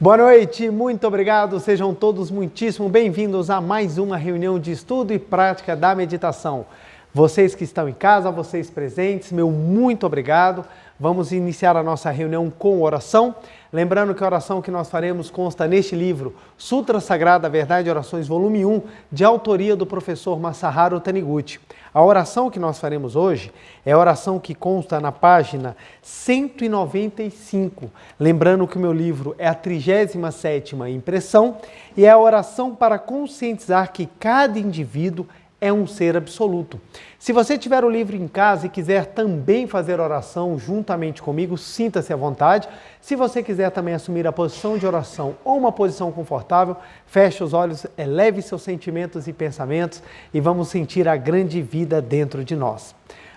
Boa noite, muito obrigado, sejam todos muitíssimo bem-vindos a mais uma reunião de estudo e prática da meditação. Vocês que estão em casa, vocês presentes, meu muito obrigado. Vamos iniciar a nossa reunião com oração. Lembrando que a oração que nós faremos consta neste livro, Sutra Sagrada Verdade e Orações, volume 1, de autoria do professor Masaharu Taniguchi. A oração que nós faremos hoje é a oração que consta na página 195. Lembrando que o meu livro é a 37ª impressão e é a oração para conscientizar que cada indivíduo é um ser absoluto. Se você tiver o livro em casa e quiser também fazer oração juntamente comigo, sinta-se à vontade. Se você quiser também assumir a posição de oração ou uma posição confortável, feche os olhos, eleve seus sentimentos e pensamentos e vamos sentir a grande vida dentro de nós.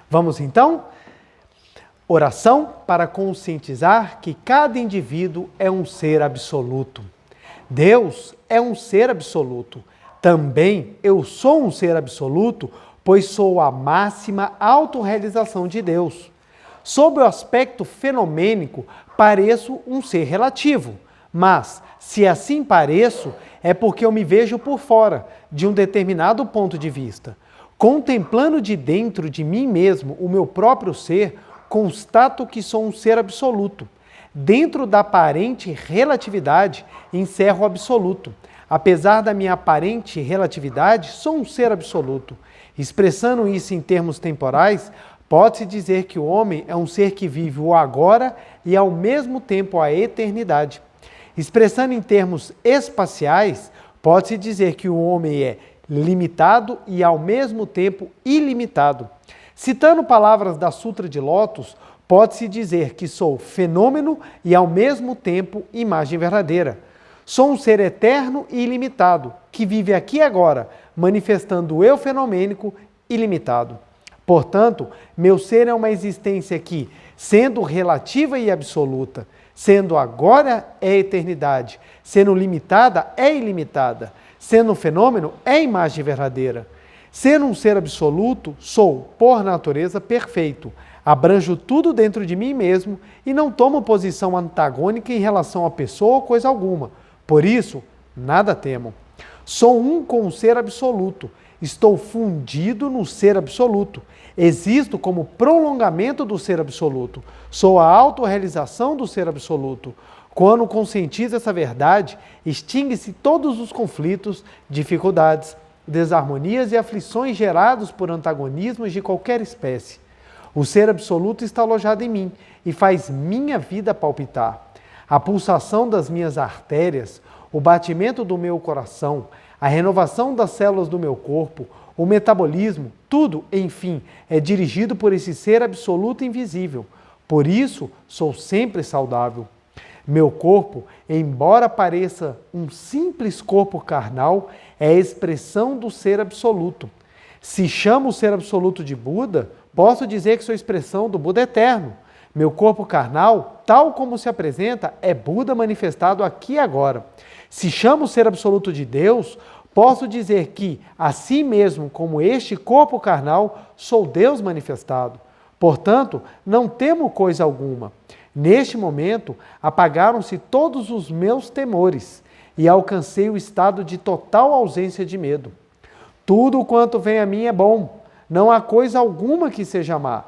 Vamos então? Oração para conscientizar que cada indivíduo é um ser absoluto. Deus é um ser absoluto. Também eu sou um ser absoluto, pois sou a máxima autorrealização de Deus. Sob o aspecto fenomênico, pareço um ser relativo, mas se assim pareço, é porque eu me vejo por fora, de um determinado ponto de vista. Contemplando de dentro de mim mesmo o meu próprio ser, constato que sou um ser absoluto. Dentro da aparente relatividade, encerro o absoluto. Apesar da minha aparente relatividade, sou um ser absoluto. Expressando isso em termos temporais, pode-se dizer que o homem é um ser que vive o agora e ao mesmo tempo a eternidade. Expressando em termos espaciais, pode-se dizer que o homem é limitado e ao mesmo tempo ilimitado. Citando palavras da Sutra de Lótus, pode-se dizer que sou fenômeno e ao mesmo tempo imagem verdadeira. Sou um ser eterno e ilimitado, que vive aqui e agora, manifestando o eu fenomênico ilimitado. Portanto, meu ser é uma existência que, sendo relativa e absoluta, sendo agora é eternidade, sendo limitada é ilimitada, sendo fenômeno é imagem verdadeira. Sendo um ser absoluto, sou, por natureza, perfeito. Abranjo tudo dentro de mim mesmo e não tomo posição antagônica em relação a pessoa ou coisa alguma. Por isso, nada temo. Sou um com o ser absoluto. Estou fundido no ser absoluto. Existo como prolongamento do ser absoluto. Sou a autorrealização do ser absoluto. Quando conscientizo essa verdade, extingue-se todos os conflitos, dificuldades, desarmonias e aflições gerados por antagonismos de qualquer espécie. O ser absoluto está alojado em mim e faz minha vida palpitar. A pulsação das minhas artérias, o batimento do meu coração, a renovação das células do meu corpo, o metabolismo, tudo, enfim, é dirigido por esse ser absoluto invisível. Por isso, sou sempre saudável. Meu corpo, embora pareça um simples corpo carnal, é a expressão do ser absoluto. Se chamo o ser absoluto de Buda, posso dizer que sou expressão do Buda eterno. Meu corpo carnal, tal como se apresenta, é Buda manifestado aqui e agora. Se chamo o ser absoluto de Deus, posso dizer que, assim mesmo como este corpo carnal, sou Deus manifestado. Portanto, não temo coisa alguma. Neste momento, apagaram-se todos os meus temores e alcancei o estado de total ausência de medo. Tudo quanto vem a mim é bom. Não há coisa alguma que seja má.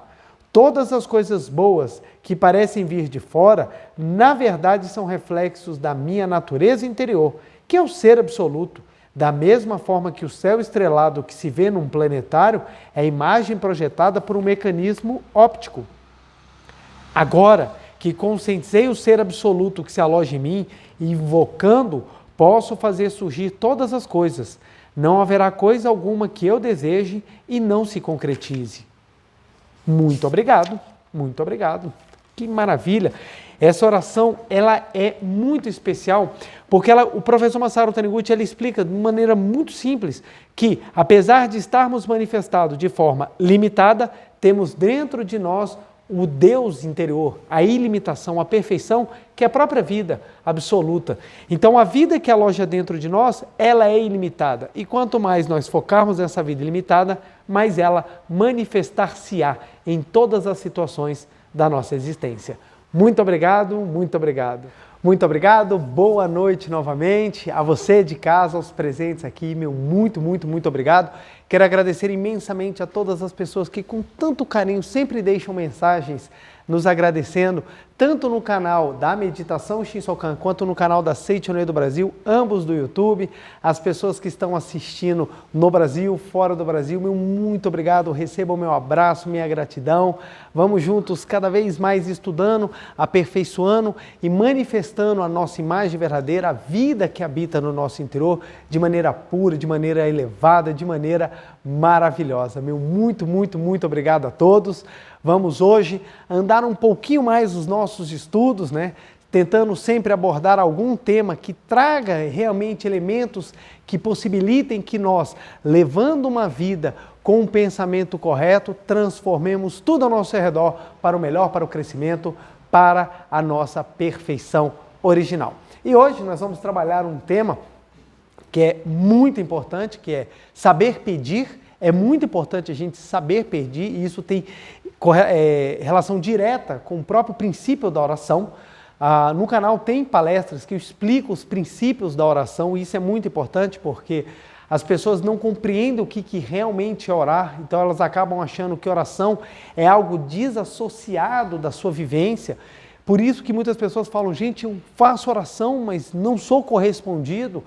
Todas as coisas boas que parecem vir de fora, na verdade são reflexos da minha natureza interior, que é o ser absoluto. Da mesma forma que o céu estrelado que se vê num planetário é a imagem projetada por um mecanismo óptico. Agora que conscientizei o ser absoluto que se aloja em mim, invocando, posso fazer surgir todas as coisas. Não haverá coisa alguma que eu deseje e não se concretize. Muito obrigado, muito obrigado. Que maravilha! Essa oração, ela é muito especial, porque o professor Masaharu Taniguchi, ele explica de maneira muito simples que, apesar de estarmos manifestados de forma limitada, temos dentro de nós o Deus interior, a ilimitação, a perfeição, que é a própria vida absoluta. Então, a vida que aloja dentro de nós, ela é ilimitada. E quanto mais nós focarmos nessa vida ilimitada, mais ela manifestar-se-á em todas as situações da nossa existência. Muito obrigado, muito obrigado. Muito obrigado, boa noite novamente. A você de casa, aos presentes aqui, meu muito obrigado. Quero agradecer imensamente a todas as pessoas que com tanto carinho sempre deixam mensagens nos agradecendo, tanto no canal da Meditação Shinsokan quanto no canal da Seichonoye do Brasil, ambos do YouTube, as pessoas que estão assistindo no Brasil, fora do Brasil, meu muito obrigado, recebam meu abraço, minha gratidão. Vamos juntos cada vez mais estudando, aperfeiçoando e manifestando a nossa imagem verdadeira, a vida que habita no nosso interior, de maneira pura, de maneira elevada, de maneira maravilhosa. Meu muito obrigado a todos. Vamos hoje andar um pouquinho mais os nossos estudos, né? Tentando sempre abordar algum tema que traga realmente elementos que possibilitem que nós, levando uma vida com um pensamento correto, transformemos tudo ao nosso redor para o melhor, para o crescimento, para a nossa perfeição original. E hoje nós vamos trabalhar um tema que é muito importante, que é saber pedir. É muito importante a gente saber pedir, e isso tem relação direta com o próprio princípio da oração. No canal tem palestras que explicam os princípios da oração, e isso é muito importante porque as pessoas não compreendem o que realmente é orar, então elas acabam achando que oração é algo desassociado da sua vivência. Por isso que muitas pessoas falam, gente, eu faço oração, mas não sou correspondido.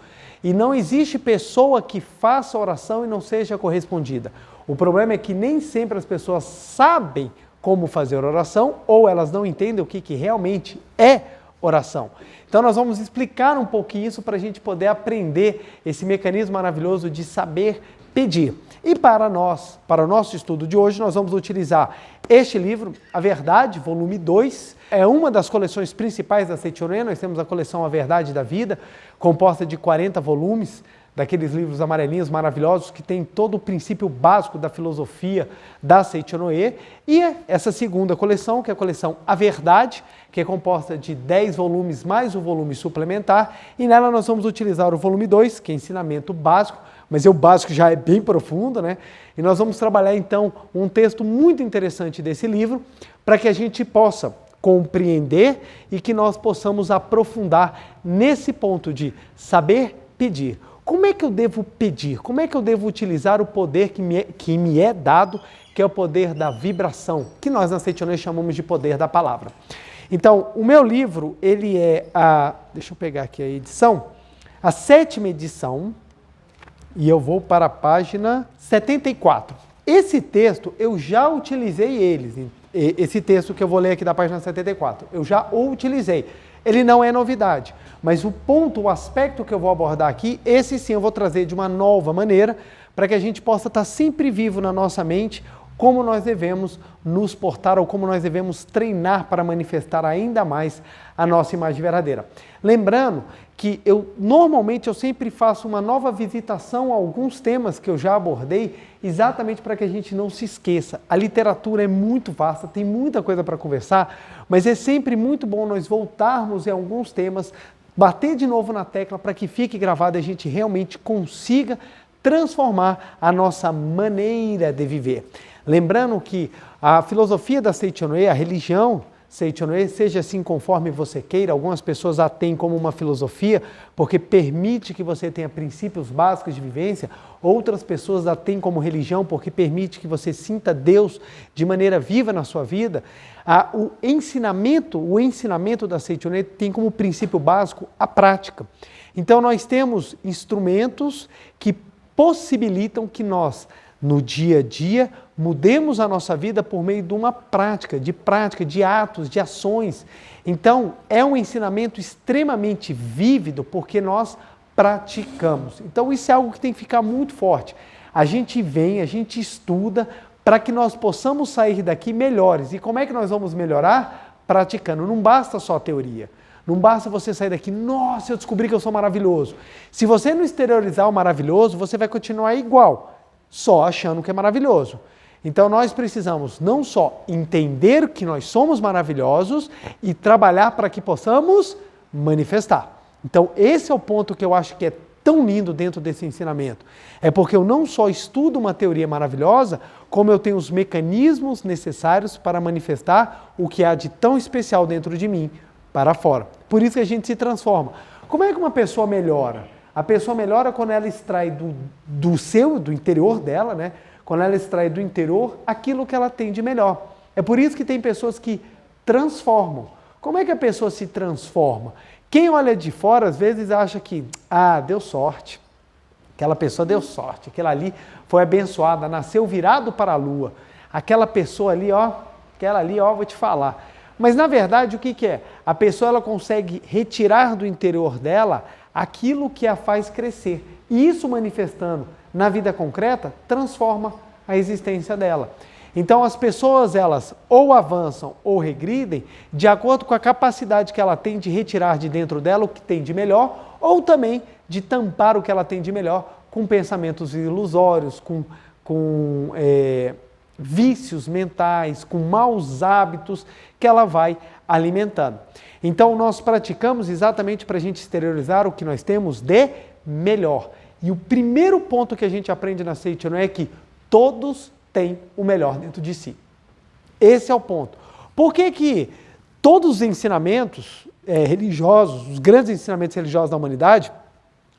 E não existe pessoa que faça oração e não seja correspondida. O problema é que nem sempre as pessoas sabem como fazer oração ou elas não entendem o que realmente é oração. Então nós vamos explicar um pouquinho isso para a gente poder aprender esse mecanismo maravilhoso de saber pedir. E para o nosso estudo de hoje, nós vamos utilizar este livro, A Verdade, volume 2. É uma das coleções principais da Seichonoye. Nós temos a coleção A Verdade da Vida, composta de 40 volumes, daqueles livros amarelinhos maravilhosos que tem todo o princípio básico da filosofia da Seichonoye. E essa segunda coleção, que é a coleção A Verdade, que é composta de 10 volumes mais um volume suplementar. E nela nós vamos utilizar o volume 2, que é ensinamento básico, mas o básico já é bem profundo, né? E nós vamos trabalhar então um texto muito interessante desse livro para que a gente possa compreender e que nós possamos aprofundar nesse ponto de saber pedir. Como é que eu devo pedir? Como é que eu devo utilizar o poder que me é dado, que é o poder da vibração, que nós na Seichonoye chamamos de poder da palavra. Então, o meu livro, ele é deixa eu pegar aqui a edição, a 7ª edição, e eu vou para a página 74. Esse texto, eu já utilizei esse texto que eu vou ler aqui da página 74, eu já o utilizei. Ele não é novidade, mas o aspecto que eu vou abordar aqui, esse sim eu vou trazer de uma nova maneira, para que a gente possa estar sempre vivo na nossa mente, como nós devemos nos portar ou como nós devemos treinar para manifestar ainda mais a nossa imagem verdadeira. Lembrando que normalmente eu sempre faço uma nova visitação a alguns temas que eu já abordei, exatamente para que a gente não se esqueça. A literatura é muito vasta, tem muita coisa para conversar, mas é sempre muito bom nós voltarmos em alguns temas, bater de novo na tecla para que fique gravado e a gente realmente consiga transformar a nossa maneira de viver. Lembrando que a filosofia da Seichonoye, a religião Seichonoye, seja assim conforme você queira, algumas pessoas a têm como uma filosofia porque permite que você tenha princípios básicos de vivência, outras pessoas a têm como religião porque permite que você sinta Deus de maneira viva na sua vida. O ensinamento da Seichonoye tem como princípio básico a prática. Então nós temos instrumentos que possibilitam que nós, no dia a dia, mudemos a nossa vida por meio de uma prática, de atos, de ações. Então, é um ensinamento extremamente vívido porque nós praticamos. Então, isso é algo que tem que ficar muito forte. A gente vem, a gente estuda para que nós possamos sair daqui melhores. E como é que nós vamos melhorar? Praticando. Não basta só a teoria. Não basta você sair daqui, nossa, eu descobri que eu sou maravilhoso. Se você não exteriorizar o maravilhoso, você vai continuar igual, só achando que é maravilhoso. Então nós precisamos não só entender que nós somos maravilhosos e trabalhar para que possamos manifestar. Então esse é o ponto que eu acho que é tão lindo dentro desse ensinamento? É porque eu não só estudo uma teoria maravilhosa, como eu tenho os mecanismos necessários para manifestar o que há de tão especial dentro de mim para fora. Por isso que a gente se transforma. Como é que uma pessoa melhora? A pessoa melhora quando ela extrai do interior dela, né? Quando ela extrai do interior aquilo que ela tem de melhor. É por isso que tem pessoas que transformam. Como é que a pessoa se transforma? Quem olha de fora, às vezes, acha que, deu sorte. Aquela pessoa deu sorte. Aquela ali foi abençoada, nasceu virado para a lua. Aquela pessoa ali, vou te falar. Mas, na verdade, o que é? A pessoa ela consegue retirar do interior dela aquilo que a faz crescer. E isso manifestando na vida concreta, transforma a existência dela. Então as pessoas elas ou avançam ou regridem de acordo com a capacidade que ela tem de retirar de dentro dela o que tem de melhor ou também de tampar o que ela tem de melhor com pensamentos ilusórios, com vícios mentais, com maus hábitos que ela vai alimentando. Então nós praticamos exatamente para a gente exteriorizar o que nós temos de melhor. E o primeiro ponto que a gente aprende na Seiichi é que todos têm o melhor dentro de si. Esse é o ponto. Por que todos os ensinamentos religiosos, os grandes ensinamentos religiosos da humanidade,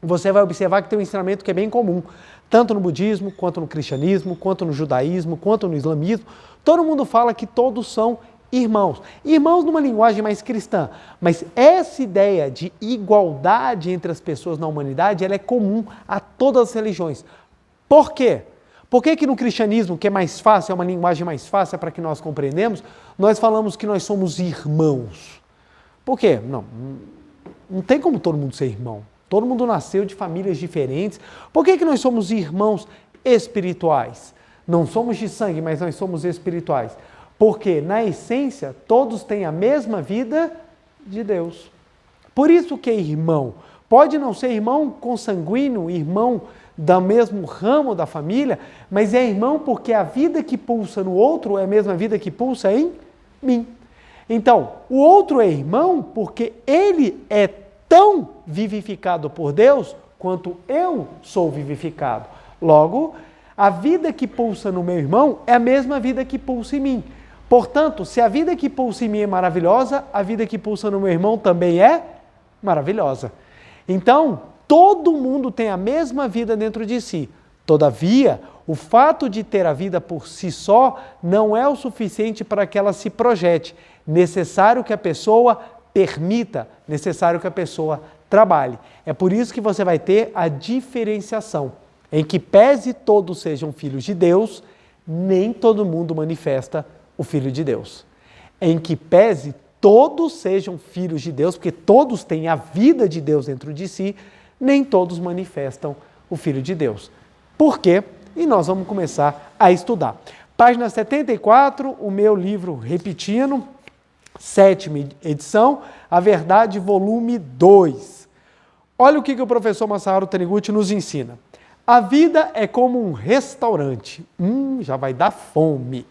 você vai observar que tem um ensinamento que é bem comum, tanto no budismo, quanto no cristianismo, quanto no judaísmo, quanto no islamismo, todo mundo fala que todos são irmãos. Irmãos numa linguagem mais cristã, mas essa ideia de igualdade entre as pessoas na humanidade, ela é comum a todas as religiões. Por quê? Por que no cristianismo, que é mais fácil, é uma linguagem mais fácil para que nós compreendemos, nós falamos que nós somos irmãos? Por quê? Não tem como todo mundo ser irmão. Todo mundo nasceu de famílias diferentes. Por que nós somos irmãos espirituais? Não somos de sangue, mas nós somos espirituais. Porque, na essência, todos têm a mesma vida de Deus. Por isso que é irmão. Pode não ser irmão consanguíneo, irmão do mesmo ramo da família, mas é irmão porque a vida que pulsa no outro é a mesma vida que pulsa em mim. Então, o outro é irmão porque ele é tão vivificado por Deus quanto eu sou vivificado. Logo, a vida que pulsa no meu irmão é a mesma vida que pulsa em mim. Portanto, se a vida que pulsa em mim é maravilhosa, a vida que pulsa no meu irmão também é maravilhosa. Então, todo mundo tem a mesma vida dentro de si. Todavia, o fato de ter a vida por si só não é o suficiente para que ela se projete. Necessário que a pessoa permita, necessário que a pessoa trabalhe. É por isso que você vai ter a diferenciação, em que pese todos sejam filhos de Deus, nem todo mundo manifesta o Filho de Deus. Em que pese todos sejam filhos de Deus, porque todos têm a vida de Deus dentro de si, nem todos manifestam o Filho de Deus. Por quê? E nós vamos começar a estudar. Página 74, o meu livro repetindo, 7ª edição, A Verdade, volume 2. Olha o que o professor Masaharu Taniguchi nos ensina. A vida é como um restaurante. Já vai dar fome.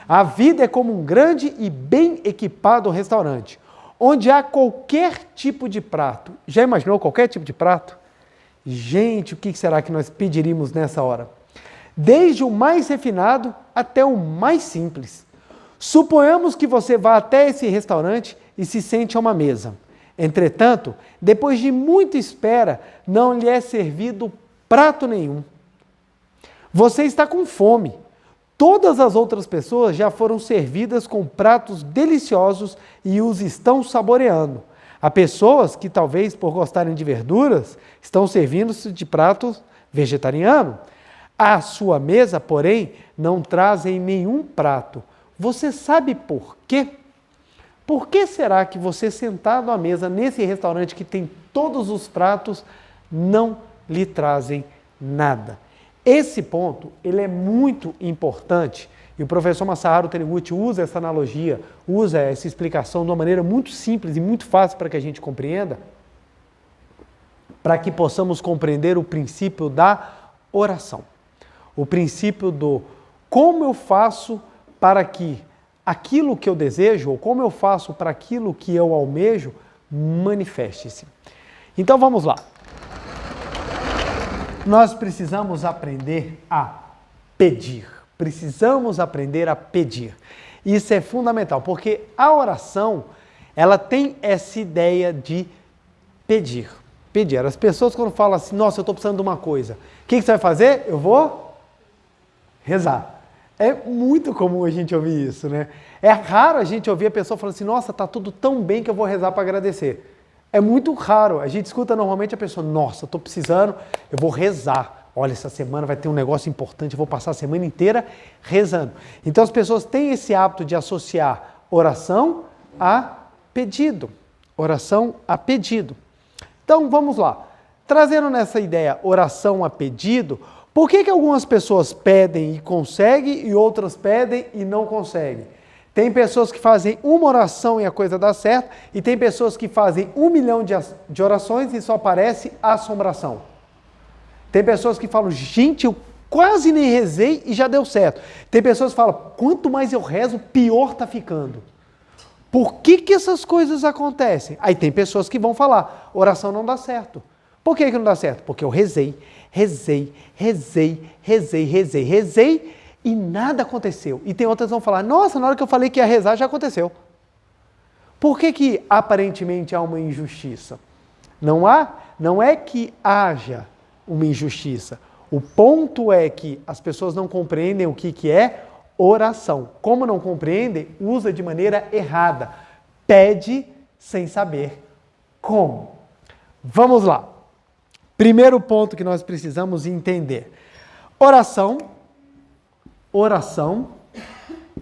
A vida é como um grande e bem equipado restaurante, onde há qualquer tipo de prato. Já imaginou qualquer tipo de prato? Gente, o que será que nós pediríamos nessa hora? Desde o mais refinado até o mais simples. Suponhamos que você vá até esse restaurante e se sente a uma mesa. Entretanto, depois de muita espera, não lhe é servido prato nenhum. Você está com fome. Todas as outras pessoas já foram servidas com pratos deliciosos e os estão saboreando. Há pessoas que, talvez por gostarem de verduras, estão servindo-se de pratos vegetarianos. À sua mesa, porém, não trazem nenhum prato. Você sabe por quê? Por que será que você, sentado à mesa nesse restaurante que tem todos os pratos, não lhe trazem nada? Esse ponto, ele é muito importante e o professor Masaharu Taniguchi usa essa analogia, usa essa explicação de uma maneira muito simples e muito fácil para que a gente compreenda, para que possamos compreender o princípio da oração. O princípio do como eu faço para que aquilo que eu desejo, ou como eu faço para aquilo que eu almejo, manifeste-se. Então vamos lá. nós precisamos aprender a pedir. Precisamos aprender a pedir. Isso é fundamental, porque a oração, ela tem essa ideia de pedir. Pedir. As pessoas quando falam assim, nossa, eu estou precisando de uma coisa. O que você vai fazer? Eu vou rezar. É muito comum a gente ouvir isso, né? É raro a gente ouvir a pessoa falando assim, nossa, está tudo tão bem que eu vou rezar para agradecer. É muito raro. A gente escuta normalmente a pessoa, nossa, estou precisando, eu vou rezar. Olha, essa semana vai ter um negócio importante, eu vou passar a semana inteira rezando. Então as pessoas têm esse hábito de associar oração a pedido. Oração a pedido. Então vamos lá. Trazendo nessa ideia oração a pedido, por que algumas pessoas pedem e conseguem e outras pedem e não conseguem? Tem pessoas que fazem uma oração e a coisa dá certo, e tem pessoas que fazem 1 milhão de orações e só aparece assombração. Tem pessoas que falam, gente, eu quase nem rezei e já deu certo. Tem pessoas que falam, quanto mais eu rezo, pior está ficando. Por que essas coisas acontecem? Aí tem pessoas que vão falar, oração não dá certo. Por que não dá certo? Porque eu rezei e nada aconteceu. E tem outras que vão falar, nossa, na hora que eu falei que ia rezar, já aconteceu. Por que aparentemente há uma injustiça? Não é que haja uma injustiça. O ponto é que as pessoas não compreendem o que é oração. Como não compreendem, usa de maneira errada. Pede sem saber como. Vamos lá. Primeiro ponto que nós precisamos entender. Oração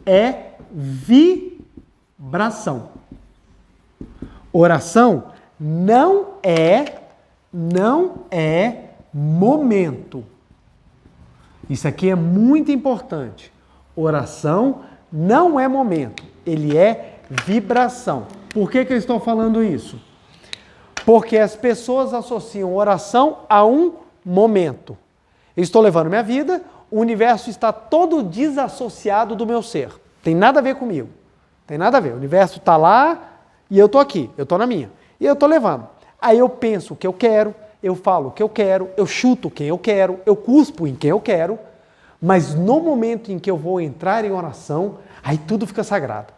é vibração. Oração não é momento. Isso aqui é muito importante. Oração não é momento, ele é vibração. Por que eu estou falando isso? Porque as pessoas associam oração a um momento. Eu estou levando minha vida, o universo está todo desassociado do meu ser. Tem nada a ver comigo. Tem nada a ver. O universo está lá e eu estou aqui, eu estou na minha. E eu estou levando. Aí eu penso o que eu quero, eu falo o que eu quero, eu chuto quem eu quero, eu cuspo em quem eu quero, mas no momento em que eu vou entrar em oração, aí tudo fica sagrado.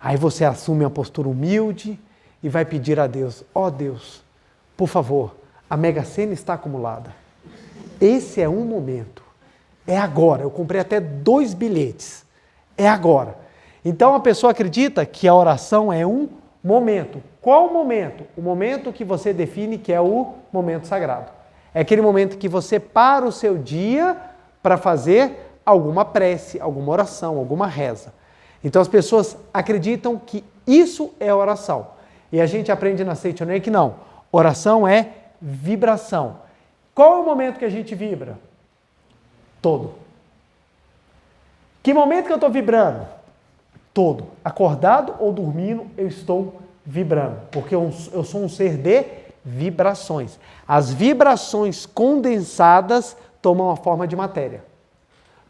Aí você assume uma postura humilde e vai pedir a Deus, ó Deus, por favor, a Mega Sena está acumulada. Esse é um momento. É agora. Eu comprei até 2 bilhetes. É agora. Então a pessoa acredita que a oração é um momento. Qual o momento? O momento que você define que é o momento sagrado. É aquele momento que você para o seu dia para fazer alguma prece, alguma oração, alguma reza. Então as pessoas acreditam que isso é oração. E a gente aprende na Seitonei que não. Oração é vibração. Qual é o momento que a gente vibra? Todo. Que momento que eu estou vibrando? Todo. Acordado ou dormindo, eu estou vibrando. Porque eu sou um ser de vibrações. As vibrações condensadas tomam a forma de matéria.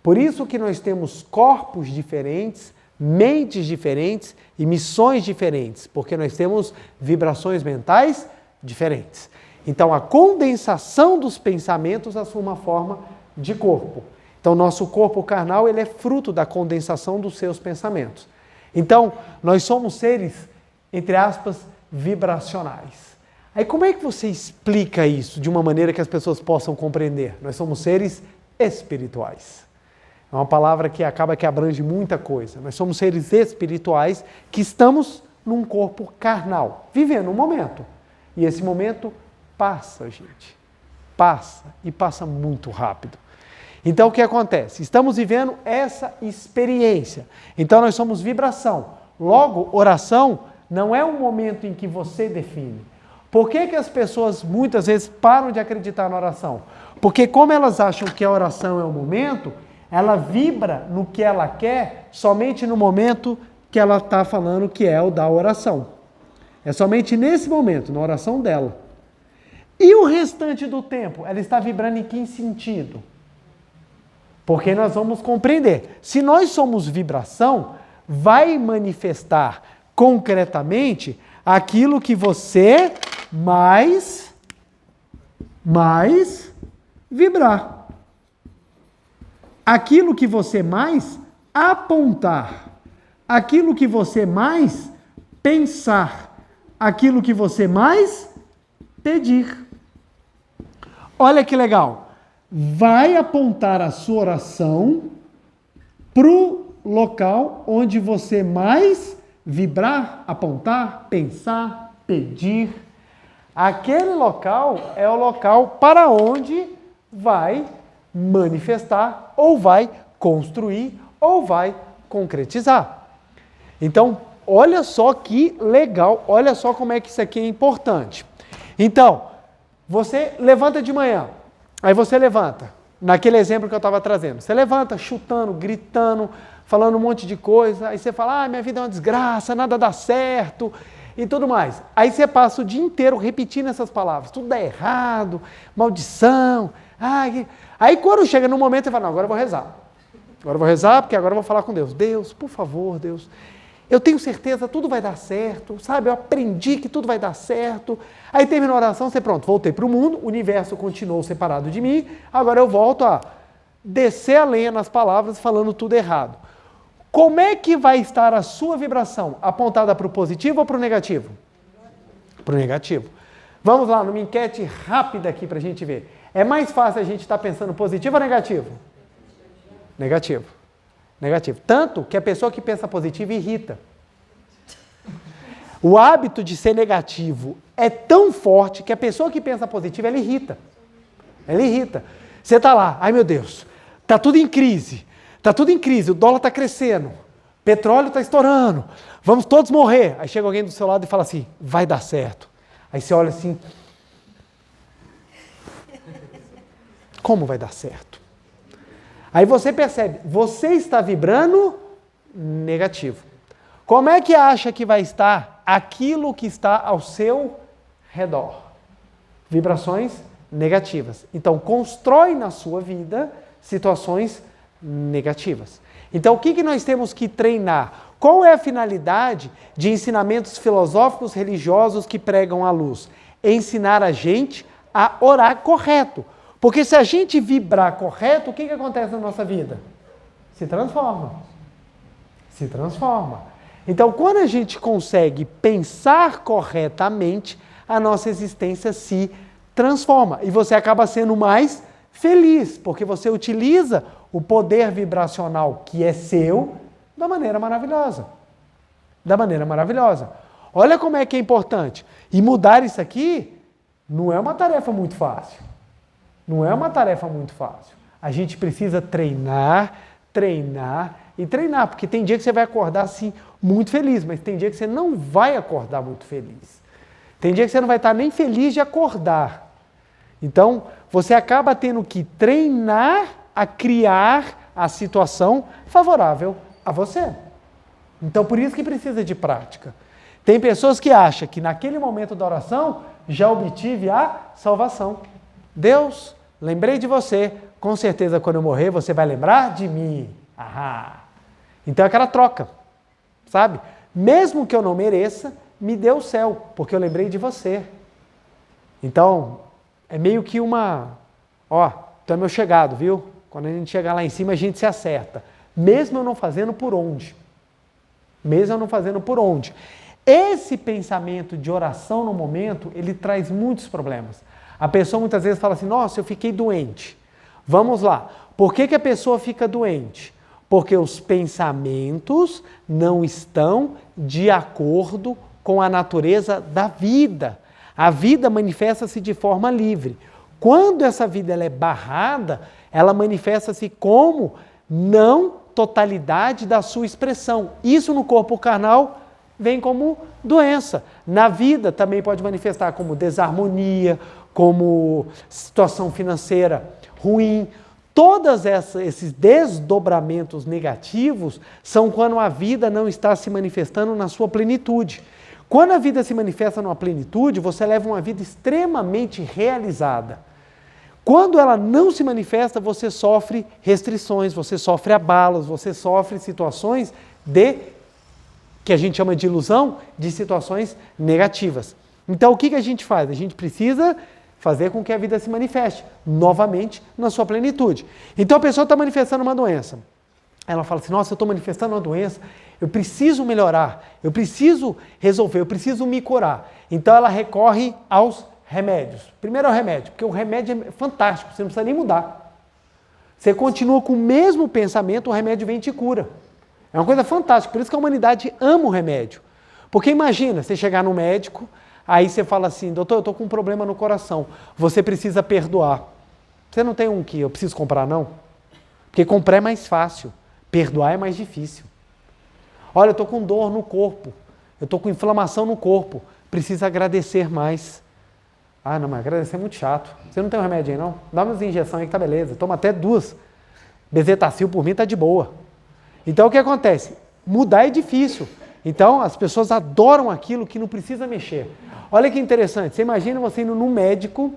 Por isso que nós temos corpos diferentes, mentes diferentes e missões diferentes, porque nós temos vibrações mentais diferentes. Então, a condensação dos pensamentos assume uma forma de corpo. Então, nosso corpo carnal ele é fruto da condensação dos seus pensamentos. Então, nós somos seres, entre aspas, vibracionais. Aí, como é que você explica isso de uma maneira que as pessoas possam compreender? Nós somos seres espirituais. É uma palavra que acaba que abrange muita coisa. Nós somos seres espirituais que estamos num corpo carnal, vivendo um momento. E esse momento passa, gente. Passa e passa muito rápido. Então o que acontece? Estamos vivendo essa experiência. Então nós somos vibração. Logo, oração não é um momento em que você define. Por que as pessoas muitas vezes param de acreditar na oração? Porque como elas acham que a oração é um momento, ela vibra no que ela quer somente no momento que ela está falando que é o da oração. É somente nesse momento, na oração dela. E o restante do tempo, ela está vibrando em que sentido? Porque nós vamos compreender. Se nós somos vibração, vai manifestar concretamente aquilo que você mais vibrar. Aquilo que você mais apontar, aquilo que você mais pensar, aquilo que você mais pedir. Olha que legal. Vai apontar a sua oração para o local onde você mais vibrar, apontar, pensar, pedir. Aquele local é o local para onde vai manifestar, ou vai construir, ou vai concretizar. Então, olha só que legal, olha só como é que isso aqui é importante. Então, você levanta de manhã, aí você levanta, naquele exemplo que eu estava trazendo, você levanta chutando, gritando, falando um monte de coisa, aí você fala, minha vida é uma desgraça, nada dá certo, e tudo mais. Aí você passa o dia inteiro repetindo essas palavras, tudo dá errado, maldição, Aí quando chega no momento, você fala, não, agora eu vou rezar. Agora eu vou rezar, porque agora eu vou falar com Deus. Deus, por favor, Deus, eu tenho certeza, tudo vai dar certo, sabe? Eu aprendi que tudo vai dar certo. Aí termina a oração, você pronto, voltei para o mundo, o universo continuou separado de mim, agora eu volto a descer a lenha nas palavras, falando tudo errado. Como é que vai estar a sua vibração? Apontada para o positivo ou para o negativo? Para o negativo. Vamos lá, numa enquete rápida aqui para a gente ver. É mais fácil a gente estar pensando positivo ou negativo? Negativo. Negativo. Tanto que a pessoa que pensa positivo irrita. O hábito de ser negativo é tão forte que a pessoa que pensa positivo, ela irrita. Ela irrita. Você está lá, ai meu Deus, está tudo em crise. Está tudo em crise, o dólar está crescendo, petróleo está estourando, vamos todos morrer. Aí chega alguém do seu lado e fala assim, vai dar certo. Aí você olha assim, como vai dar certo? Aí você percebe, você está vibrando negativo. Como é que acha que vai estar aquilo que está ao seu redor? Vibrações negativas. Então, constrói na sua vida situações negativas. Então, o que nós temos que treinar? Qual é a finalidade de ensinamentos filosóficos religiosos que pregam a luz? Ensinar a gente a orar correto. Porque se a gente vibrar correto, o que acontece na nossa vida? Se transforma. Se transforma. Então, quando a gente consegue pensar corretamente, a nossa existência se transforma. E você acaba sendo mais feliz, porque você utiliza o poder vibracional que é seu da maneira maravilhosa. Da maneira maravilhosa. Olha como é que é importante. E mudar isso aqui não é uma tarefa muito fácil. Não é uma tarefa muito fácil. A gente precisa treinar, treinar e treinar, porque tem dia que você vai acordar assim muito feliz, mas tem dia que você não vai acordar muito feliz. Tem dia que você não vai estar nem feliz de acordar. Então, você acaba tendo que treinar a criar a situação favorável a você. Então, por isso que precisa de prática. Tem pessoas que acham que naquele momento da oração já obtive a salvação. Deus, lembrei de você, com certeza quando eu morrer você vai lembrar de mim. Então é aquela troca, sabe? Mesmo que eu não mereça, me dê o céu, porque eu lembrei de você. Então, é meio que tu é meu chegado, viu? Quando a gente chegar lá em cima, a gente se acerta. Mesmo eu não fazendo por onde. Mesmo eu não fazendo por onde. Esse pensamento de oração no momento, ele traz muitos problemas. A pessoa muitas vezes fala assim, nossa, eu fiquei doente. Vamos lá. Por que a pessoa fica doente? Porque os pensamentos não estão de acordo com a natureza da vida. A vida manifesta-se de forma livre. Quando essa vida ela é barrada, ela manifesta-se como não totalidade da sua expressão. Isso no corpo carnal vem como doença. Na vida também pode manifestar como desarmonia, como situação financeira ruim. Todos esses desdobramentos negativos são quando a vida não está se manifestando na sua plenitude. Quando a vida se manifesta numa plenitude, você leva uma vida extremamente realizada. Quando ela não se manifesta, você sofre restrições, você sofre abalos, você sofre situações que a gente chama de ilusão, de situações negativas. Então, o que a gente faz? A gente precisa fazer com que a vida se manifeste novamente na sua plenitude. Então a pessoa está manifestando uma doença. Ela fala assim, nossa, eu estou manifestando uma doença, eu preciso melhorar, eu preciso resolver, eu preciso me curar. Então ela recorre aos remédios. Primeiro é o remédio, porque o remédio é fantástico, você não precisa nem mudar. Você continua com o mesmo pensamento, o remédio vem e te cura. É uma coisa fantástica, por isso que a humanidade ama o remédio. Porque imagina, você chegar no médico, aí você fala assim, doutor, eu estou com um problema no coração, você precisa perdoar. Você não tem um que eu preciso comprar, não? Porque comprar é mais fácil, perdoar é mais difícil. Olha, eu estou com dor no corpo, eu estou com inflamação no corpo, precisa agradecer mais. Ah, não, mas agradecer é muito chato. Você não tem um remédio aí, não? Dá umas injeções aí que tá beleza, toma até 2. Bezetacil por mim tá de boa. Então o que acontece? Mudar é difícil. Então as pessoas adoram aquilo que não precisa mexer. Olha que interessante, você imagina você indo num médico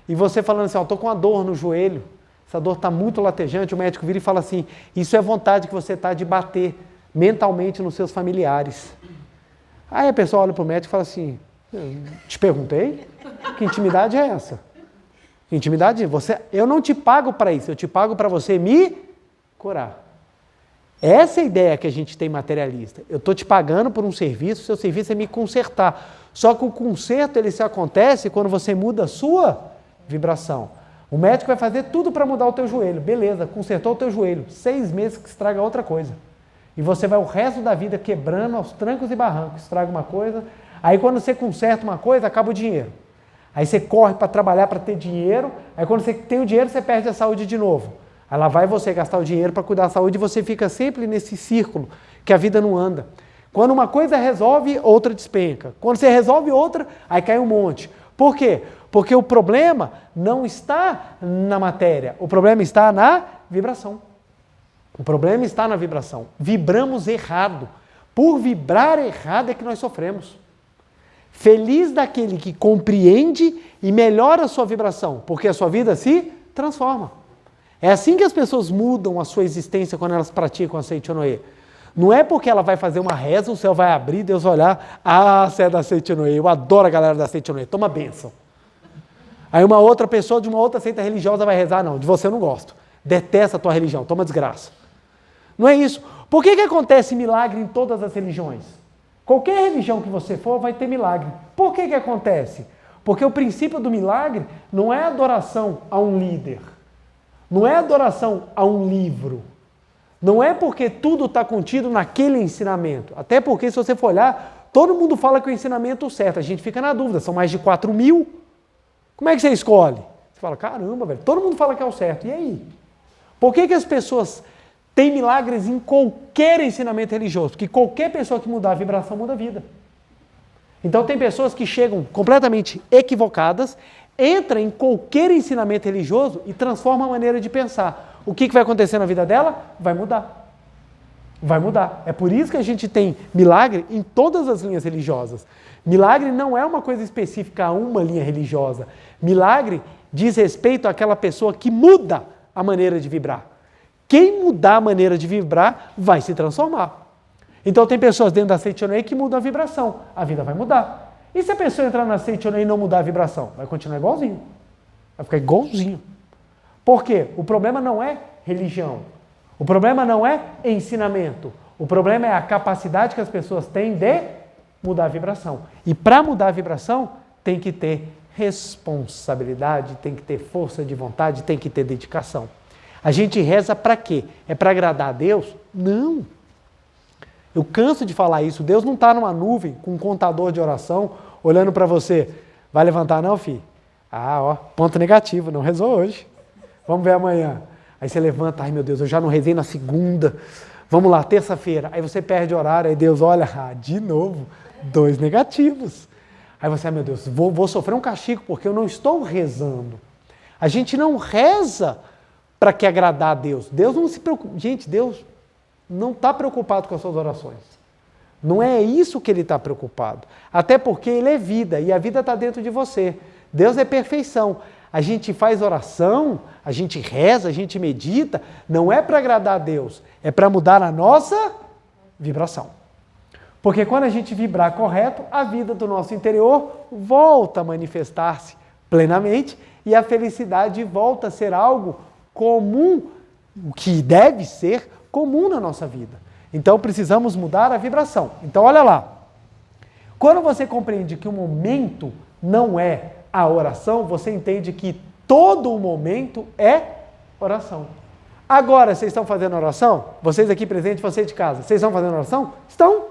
e você falando assim, ó, tô com uma dor no joelho, essa dor está muito latejante, o médico vira e fala assim, isso é vontade que você está de bater mentalmente nos seus familiares. Aí a pessoa olha para o médico e fala assim, te perguntei, que intimidade é essa? Que intimidade? Eu não te pago para isso, eu te pago para você me curar. Essa é a ideia que a gente tem materialista. Eu estou te pagando por um serviço, seu serviço é me consertar. Só que o conserto ele se acontece quando você muda a sua vibração. O médico vai fazer tudo para mudar o teu joelho. Beleza, consertou o teu joelho. 6 meses que estraga outra coisa. E você vai o resto da vida quebrando aos trancos e barrancos. Estraga uma coisa. Aí quando você conserta uma coisa, acaba o dinheiro. Aí você corre para trabalhar para ter dinheiro. Aí quando você tem o dinheiro, você perde a saúde de novo. Aí lá vai você gastar o dinheiro para cuidar da saúde e você fica sempre nesse círculo que a vida não anda. Quando uma coisa resolve, outra despenca. Quando você resolve outra, aí cai um monte. Por quê? Porque o problema não está na matéria, o problema está na vibração. O problema está na vibração. Vibramos errado. Por vibrar errado é que nós sofremos. Feliz daquele que compreende e melhora a sua vibração, porque a sua vida se transforma. É assim que as pessoas mudam a sua existência quando elas praticam a Seichonoye. Não é porque ela vai fazer uma reza, o céu vai abrir, Deus vai olhar, ah, você é da Seichonoye, eu adoro a galera da Seichonoye, toma bênção. Aí uma outra pessoa de uma outra seita religiosa vai rezar, não, de você eu não gosto, detesta a tua religião, toma desgraça. Não é isso. Por que acontece milagre em todas as religiões? Qualquer religião que você for vai ter milagre. Por que acontece? Porque o princípio do milagre não é adoração a um líder, não é adoração a um livro, não é porque tudo está contido naquele ensinamento. Até porque, se você for olhar, todo mundo fala que é o ensinamento certo. A gente fica na dúvida, são mais de 4.000. Como é que você escolhe? Você fala, caramba, velho, todo mundo fala que é o certo. E aí? Por que as pessoas têm milagres em qualquer ensinamento religioso? Porque qualquer pessoa que mudar a vibração muda a vida. Então tem pessoas que chegam completamente equivocadas, entram em qualquer ensinamento religioso e transformam a maneira de pensar. O que vai acontecer na vida dela? Vai mudar. Vai mudar. É por isso que a gente tem milagre em todas as linhas religiosas. Milagre não é uma coisa específica a uma linha religiosa. Milagre diz respeito àquela pessoa que muda a maneira de vibrar. Quem mudar a maneira de vibrar vai se transformar. Então tem pessoas dentro da Seichonoye que mudam a vibração. A vida vai mudar. E se a pessoa entrar na Seichonoye e não mudar a vibração? Vai continuar igualzinho. Vai ficar igualzinho. Por quê? O problema não é religião. O problema não é ensinamento. O problema é a capacidade que as pessoas têm de mudar a vibração. E para mudar a vibração, tem que ter responsabilidade, tem que ter força de vontade, tem que ter dedicação. A gente reza para quê? É para agradar a Deus? Não. Eu canso de falar isso. Deus não está numa nuvem com um contador de oração olhando para você. Vai levantar não, filho? Ah, ó, ponto negativo, não rezou hoje. Vamos ver amanhã. Aí você levanta, ai meu Deus, eu já não rezei na segunda. Vamos lá, terça-feira. Aí você perde o horário, aí Deus olha, de novo, 2 negativos. Aí você, ai meu Deus, vou sofrer um castigo porque eu não estou rezando. A gente não reza para que agradar a Deus. Deus não se preocupa. Gente, Deus não está preocupado com as suas orações. Não é isso que Ele está preocupado. Até porque Ele é vida e a vida está dentro de você. Deus é perfeição. A gente faz oração, a gente reza, a gente medita, não é para agradar a Deus, é para mudar a nossa vibração. Porque quando a gente vibrar correto, a vida do nosso interior volta a manifestar-se plenamente e a felicidade volta a ser algo comum, o que deve ser comum na nossa vida. Então precisamos mudar a vibração. Então olha lá, quando você compreende que o momento não é a oração, você entende que todo o momento é oração. Agora, vocês estão fazendo oração? Vocês aqui presentes, vocês de casa, vocês estão fazendo oração? Estão.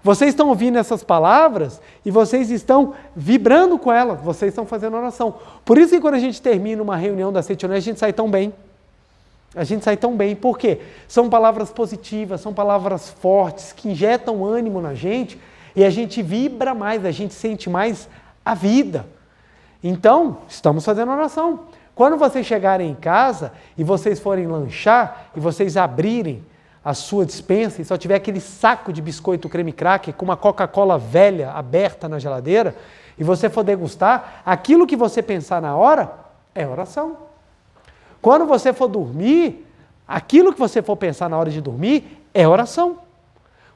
Vocês estão ouvindo essas palavras e vocês estão vibrando com elas, vocês estão fazendo oração. Por isso que quando a gente termina uma reunião da Setioné, a gente sai tão bem. A gente sai tão bem. Por quê? São palavras positivas, são palavras fortes, que injetam ânimo na gente e a gente vibra mais, a gente sente mais a vida. Então, estamos fazendo oração. Quando vocês chegarem em casa e vocês forem lanchar e vocês abrirem a sua despensa e só tiver aquele saco de biscoito creme cracker com uma Coca-Cola velha aberta na geladeira e você for degustar, aquilo que você pensar na hora é oração. Quando você for dormir, aquilo que você for pensar na hora de dormir é oração.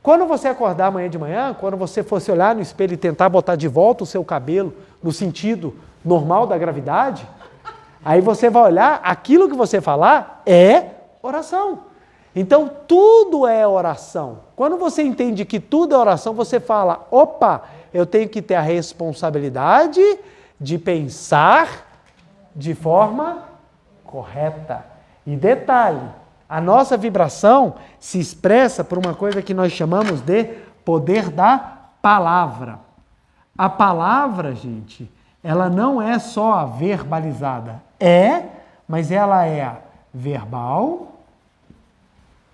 Quando você acordar amanhã de manhã, quando você for se olhar no espelho e tentar botar de volta o seu cabelo no sentido normal da gravidade, aí você vai olhar, aquilo que você falar é oração. Então, tudo é oração. Quando você entende que tudo é oração, você fala, opa, eu tenho que ter a responsabilidade de pensar de forma correta. E detalhe, a nossa vibração se expressa por uma coisa que nós chamamos de poder da palavra. A palavra, gente, ela não é só a verbalizada. Mas ela é a verbal,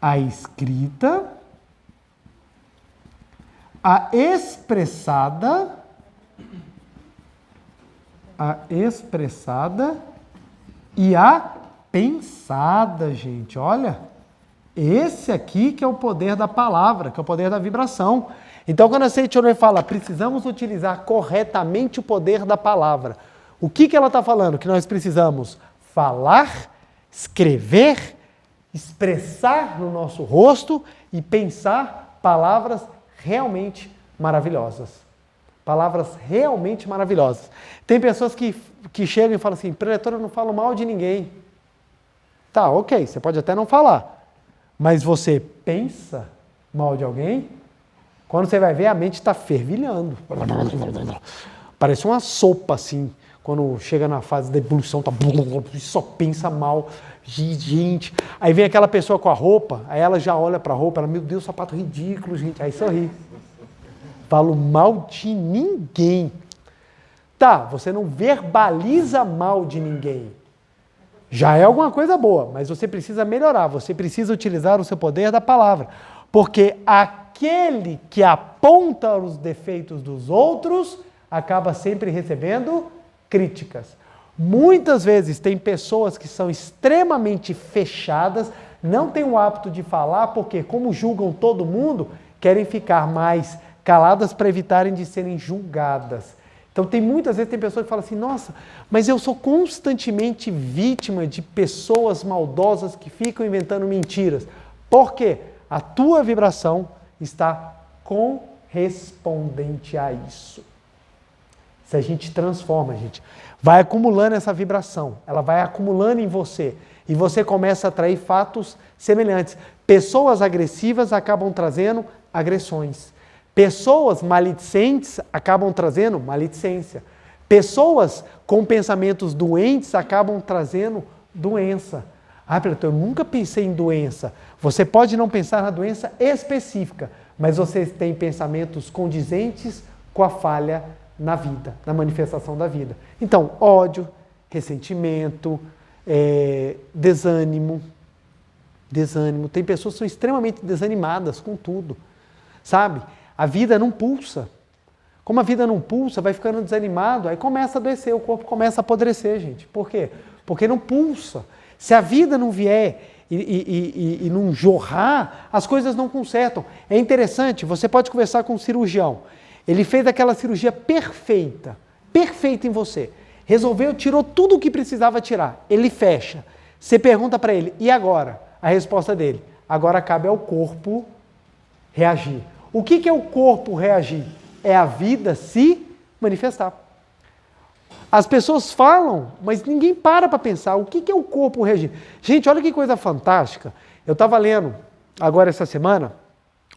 a escrita, a expressada e a pensada, gente. Olha, esse aqui que é o poder da palavra, que é o poder da vibração. Então, quando a Seichono fala, precisamos utilizar corretamente o poder da palavra. O que ela está falando? Que nós precisamos falar, escrever, expressar no nosso rosto e pensar palavras realmente maravilhosas. Palavras realmente maravilhosas. Tem pessoas que chegam e falam assim, preletor, eu não falo mal de ninguém. Tá, ok, você pode até não falar, mas você pensa mal de alguém, quando você vai ver, a mente está fervilhando. Parece uma sopa assim, quando chega na fase da ebulição, tá, só pensa mal. Gente, aí vem aquela pessoa com a roupa, aí ela já olha para a roupa, ela, meu Deus, sapato ridículo, gente, aí sorri. Falo mal de ninguém. Tá, você não verbaliza mal de ninguém. Já é alguma coisa boa, mas você precisa melhorar, você precisa utilizar o seu poder da palavra. Porque aquele que aponta os defeitos dos outros acaba sempre recebendo críticas. Muitas vezes tem pessoas que são extremamente fechadas, não têm o hábito de falar, porque como julgam todo mundo, querem ficar mais caladas para evitarem de serem julgadas. Então muitas vezes tem pessoas que falam assim, nossa, mas eu sou constantemente vítima de pessoas maldosas que ficam inventando mentiras. Por quê? A tua vibração está correspondente a isso. Se a gente transforma, gente, vai acumulando essa vibração, ela vai acumulando em você e você começa a atrair fatos semelhantes. Pessoas agressivas acabam trazendo agressões. Pessoas maledicentes acabam trazendo maledicência. Pessoas com pensamentos doentes acabam trazendo doença. Ah, eu nunca pensei em doença. Você pode não pensar na doença específica, mas você tem pensamentos condizentes com a falha na vida, na manifestação da vida. Então, ódio, ressentimento, desânimo. Tem pessoas que são extremamente desanimadas com tudo, sabe? A vida não pulsa. Como a vida não pulsa, vai ficando desanimado, aí começa a adoecer, o corpo começa a apodrecer, gente. Por quê? Porque não pulsa. Se a vida não vier e não jorrar, as coisas não consertam. É interessante, você pode conversar com um cirurgião. Ele fez aquela cirurgia perfeita em você. Resolveu, tirou tudo o que precisava tirar. Ele fecha. Você pergunta para ele, e agora? A resposta dele, agora cabe ao corpo reagir. O que é o corpo reagir? É a vida se manifestar. As pessoas falam, mas ninguém para pensar o que é o corpo reagindo. Gente, olha que coisa fantástica. Eu estava lendo agora essa semana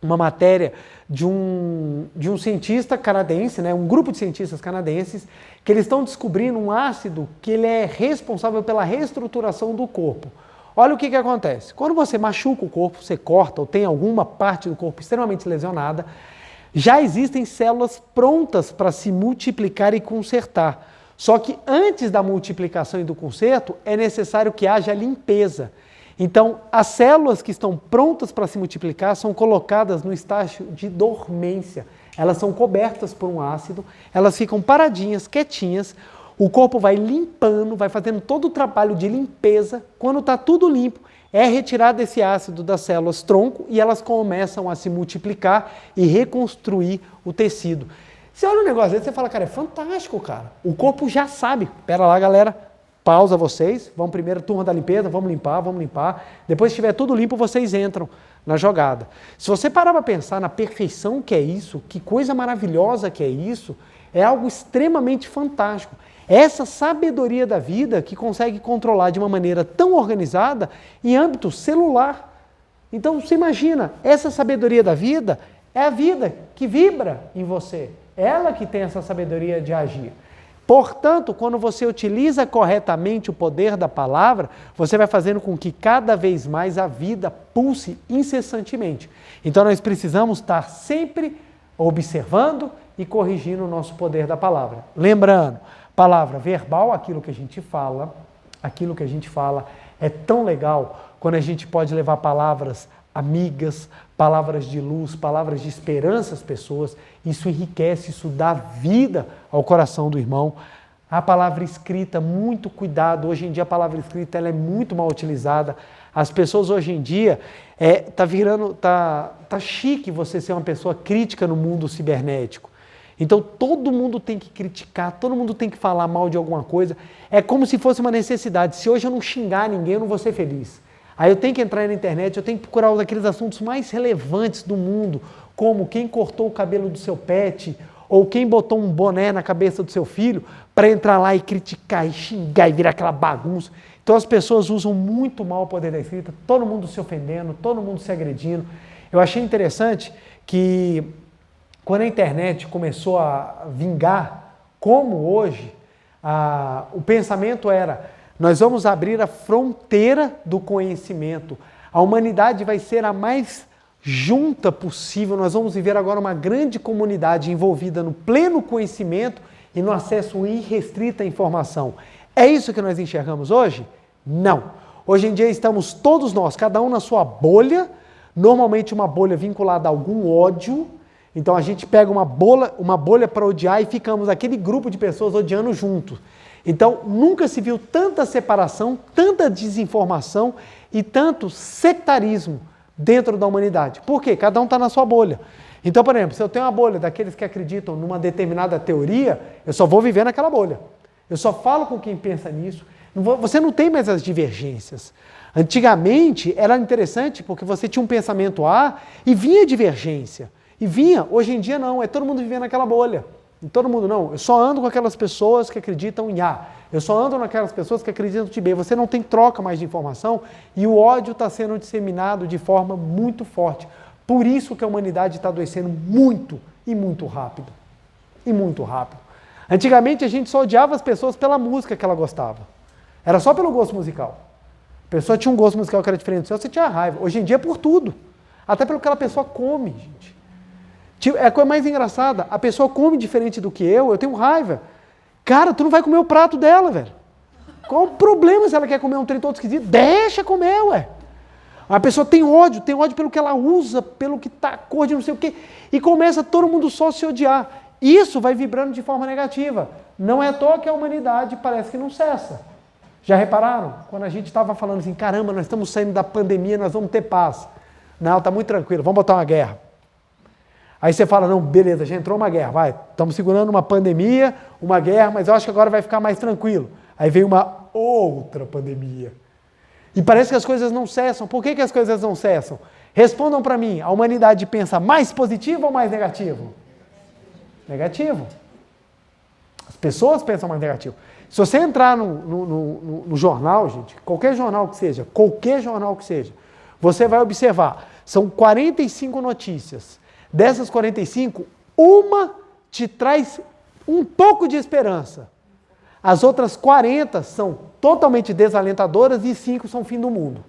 uma matéria de um cientista canadense, né, um grupo de cientistas canadenses, que eles estão descobrindo um ácido que ele é responsável pela reestruturação do corpo. Olha o que acontece. Quando você machuca o corpo, você corta ou tem alguma parte do corpo extremamente lesionada, já existem células prontas para se multiplicar e consertar. Só que antes da multiplicação e do conserto, é necessário que haja limpeza. Então, as células que estão prontas para se multiplicar são colocadas no estágio de dormência. Elas são cobertas por um ácido, elas ficam paradinhas, quietinhas, o corpo vai limpando, vai fazendo todo o trabalho de limpeza. Quando está tudo limpo, é retirado esse ácido das células tronco e elas começam a se multiplicar e reconstruir o tecido. Você olha um negócio desse e fala, cara, é fantástico, cara. O corpo já sabe. Pera lá, galera. Pausa vocês. Vamos primeiro, turma da limpeza, vamos limpar. Depois que estiver tudo limpo, vocês entram na jogada. Se você parar para pensar na perfeição que é isso, que coisa maravilhosa que é isso, é algo extremamente fantástico. Essa sabedoria da vida que consegue controlar de uma maneira tão organizada em âmbito celular. Então, você imagina, essa sabedoria da vida é a vida que vibra em você. Ela que tem essa sabedoria de agir. Portanto, quando você utiliza corretamente o poder da palavra, você vai fazendo com que cada vez mais a vida pulse incessantemente. Então, nós precisamos estar sempre observando e corrigindo o nosso poder da palavra. Lembrando, palavra verbal, aquilo que a gente fala é tão legal quando a gente pode levar palavras amigas, palavras de luz, palavras de esperança às pessoas. Isso enriquece, isso dá vida ao coração do irmão. A palavra escrita, muito cuidado. Hoje em dia a palavra escrita ela é muito mal utilizada. As pessoas hoje em dia, tá chique você ser uma pessoa crítica no mundo cibernético. Então todo mundo tem que criticar, todo mundo tem que falar mal de alguma coisa. É como se fosse uma necessidade. Se hoje eu não xingar ninguém, eu não vou ser feliz. Aí eu tenho que entrar na internet, eu tenho que procurar aqueles assuntos mais relevantes do mundo, como quem cortou o cabelo do seu pet, ou quem botou um boné na cabeça do seu filho, para entrar lá e criticar, e xingar, e virar aquela bagunça. Então as pessoas usam muito mal o poder da escrita, todo mundo se ofendendo, todo mundo se agredindo. Eu achei interessante que quando a internet começou a vingar, como hoje, o pensamento era: nós vamos abrir a fronteira do conhecimento. A humanidade vai ser a mais junta possível. Nós vamos viver agora uma grande comunidade envolvida no pleno conhecimento e no acesso irrestrito à informação. É isso que nós enxergamos hoje? Não. Hoje em dia estamos todos nós, cada um na sua bolha, normalmente uma bolha vinculada a algum ódio. Então a gente pega uma bolha para odiar e ficamos aquele grupo de pessoas odiando junto. Então, nunca se viu tanta separação, tanta desinformação e tanto sectarismo dentro da humanidade. Por quê? Cada um está na sua bolha. Então, por exemplo, se eu tenho uma bolha daqueles que acreditam numa determinada teoria, eu só vou viver naquela bolha. Eu só falo com quem pensa nisso. Você não tem mais as divergências. Antigamente, era interessante porque você tinha um pensamento A e vinha divergência. Hoje em dia não, é todo mundo vivendo naquela bolha. E todo mundo não, eu só ando com aquelas pessoas que acreditam em A, eu só ando com aquelas pessoas que acreditam em B. Você não tem troca mais de informação e o ódio está sendo disseminado de forma muito forte. Por isso que a humanidade está adoecendo muito e muito rápido. E muito rápido. Antigamente a gente só odiava as pessoas pela música que ela gostava. Era só pelo gosto musical. A pessoa tinha um gosto musical que era diferente do seu, você tinha raiva. Hoje em dia é por tudo. Até pelo que aquela pessoa come, gente. É a coisa mais engraçada, a pessoa come diferente do que eu tenho raiva. Cara, tu não vai comer o prato dela, velho. Qual o problema se ela quer comer um trem todo esquisito? Deixa comer, ué. A pessoa tem ódio pelo que ela usa, pelo que tá cor de não sei o quê. E começa todo mundo só a se odiar. Isso vai vibrando de forma negativa. Não é à toa que a humanidade parece que não cessa. Já repararam? Quando a gente estava falando assim, caramba, nós estamos saindo da pandemia, nós vamos ter paz. Não, tá muito tranquilo, vamos botar uma guerra. Aí você fala, não, beleza, já entrou uma guerra, vai, estamos segurando uma pandemia, uma guerra, mas eu acho que agora vai ficar mais tranquilo. Aí vem uma outra pandemia. E parece que as coisas não cessam. Por que as coisas não cessam? Respondam para mim, a humanidade pensa mais positivo ou mais negativo? Negativo. pessoas pensam mais negativo. Se você entrar no jornal, gente, qualquer jornal que seja, você vai observar, são 45 notícias. Dessas 45, uma te traz um pouco de esperança. As outras 40 são totalmente desalentadoras e 5 são fim do mundo.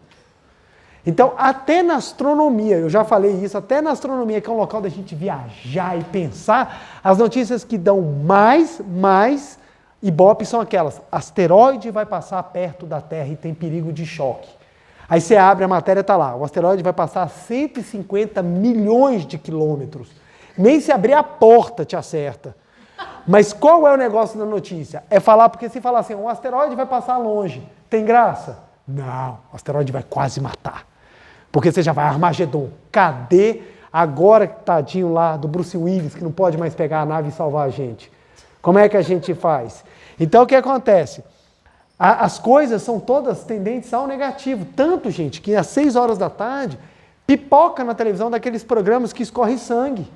Então, até na astronomia, eu já falei isso, até na astronomia, que é um local da gente viajar e pensar, as notícias que dão mais ibope são aquelas: asteroide vai passar perto da Terra e tem perigo de choque. Aí você abre a matéria, está lá, o asteroide vai passar a 150 milhões de quilômetros. Nem se abrir a porta te acerta. Mas qual é o negócio da notícia? É falar, porque se falar assim, um asteroide vai passar longe, tem graça? Não, o asteroide vai quase matar. Porque você já vai Armagedon. Cadê agora, tadinho lá do Bruce Willis, que não pode mais pegar a nave e salvar a gente? Como é que a gente faz? Então o que acontece? As coisas são todas tendentes ao negativo. Tanto, gente, que às 6 horas da tarde, pipoca na televisão daqueles programas que escorre sangue.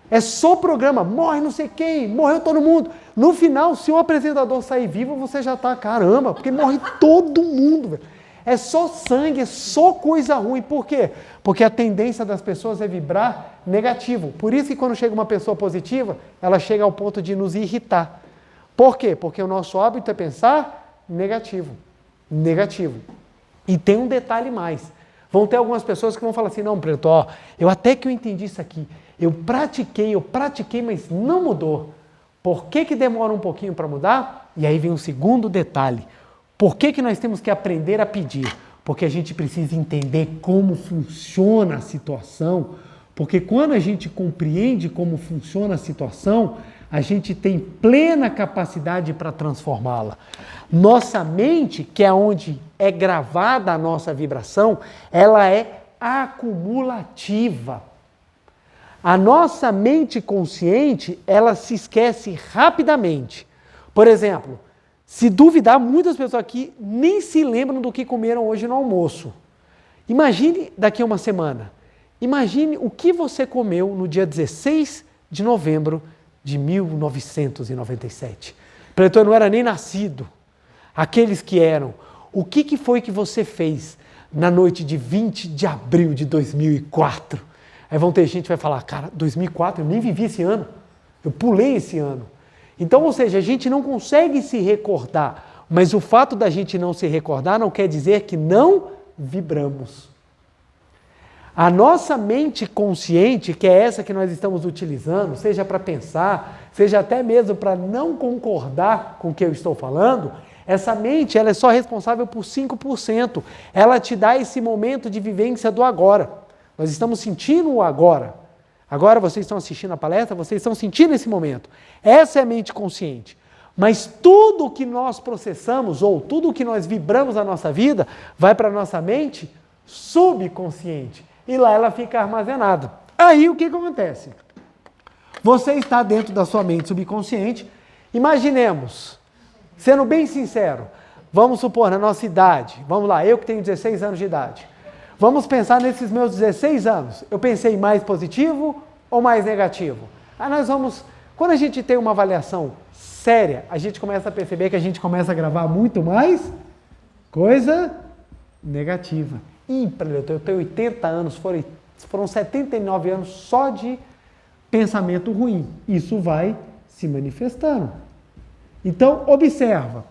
É só programa, morre não sei quem, morreu todo mundo. No final, se o apresentador sair vivo, você já tá, caramba, porque morre todo mundo, velho. É só sangue, é só coisa ruim. Por quê? Porque a tendência das pessoas é vibrar negativo. Por isso que quando chega uma pessoa positiva, ela chega ao ponto de nos irritar. Por quê? Porque o nosso hábito é pensar negativo. Negativo. E tem um detalhe mais. Vão ter algumas pessoas que vão falar assim, não, Preto, ó, eu até que eu entendi isso aqui. Eu pratiquei, mas não mudou. Por que demora um pouquinho para mudar? E aí vem um segundo detalhe. Por que nós temos que aprender a pedir? Porque a gente precisa entender como funciona a situação. Porque quando a gente compreende como funciona a situação, a gente tem plena capacidade para transformá-la. Nossa mente, que é onde é gravada a nossa vibração, ela é acumulativa. A nossa mente consciente, ela se esquece rapidamente. Por exemplo, se duvidar, muitas pessoas aqui nem se lembram do que comeram hoje no almoço. Imagine daqui a uma semana. Imagine o que você comeu no dia 16 de novembro de 1997. Eu não era nem nascido. Aqueles que eram. O que foi que você fez na noite de 20 de abril de 2004? Aí vão ter gente que vai falar, cara, 2004 eu nem vivi esse ano. Eu pulei esse ano. Então, ou seja, a gente não consegue se recordar, mas o fato da gente não se recordar não quer dizer que não vibramos. A nossa mente consciente, que é essa que nós estamos utilizando, seja para pensar, seja até mesmo para não concordar com o que eu estou falando, essa mente ela é só responsável por 5%. Ela te dá esse momento de vivência do agora. Nós estamos sentindo o agora. Agora vocês estão assistindo a palestra, vocês estão sentindo esse momento. Essa é a mente consciente. Mas tudo que nós processamos, ou tudo que nós vibramos na nossa vida, vai para a nossa mente subconsciente. E lá ela fica armazenada. Aí o que acontece? Você está dentro da sua mente subconsciente. Imaginemos, sendo bem sincero, vamos supor, na nossa idade, vamos lá, eu que tenho 16 anos de idade. Vamos pensar nesses meus 16 anos. Eu pensei mais positivo ou mais negativo? Quando a gente tem uma avaliação séria, a gente começa a perceber que a gente começa a gravar muito mais coisa negativa. Eu tenho 80 anos, foram 79 anos só de pensamento ruim. Isso vai se manifestando. Então, observa.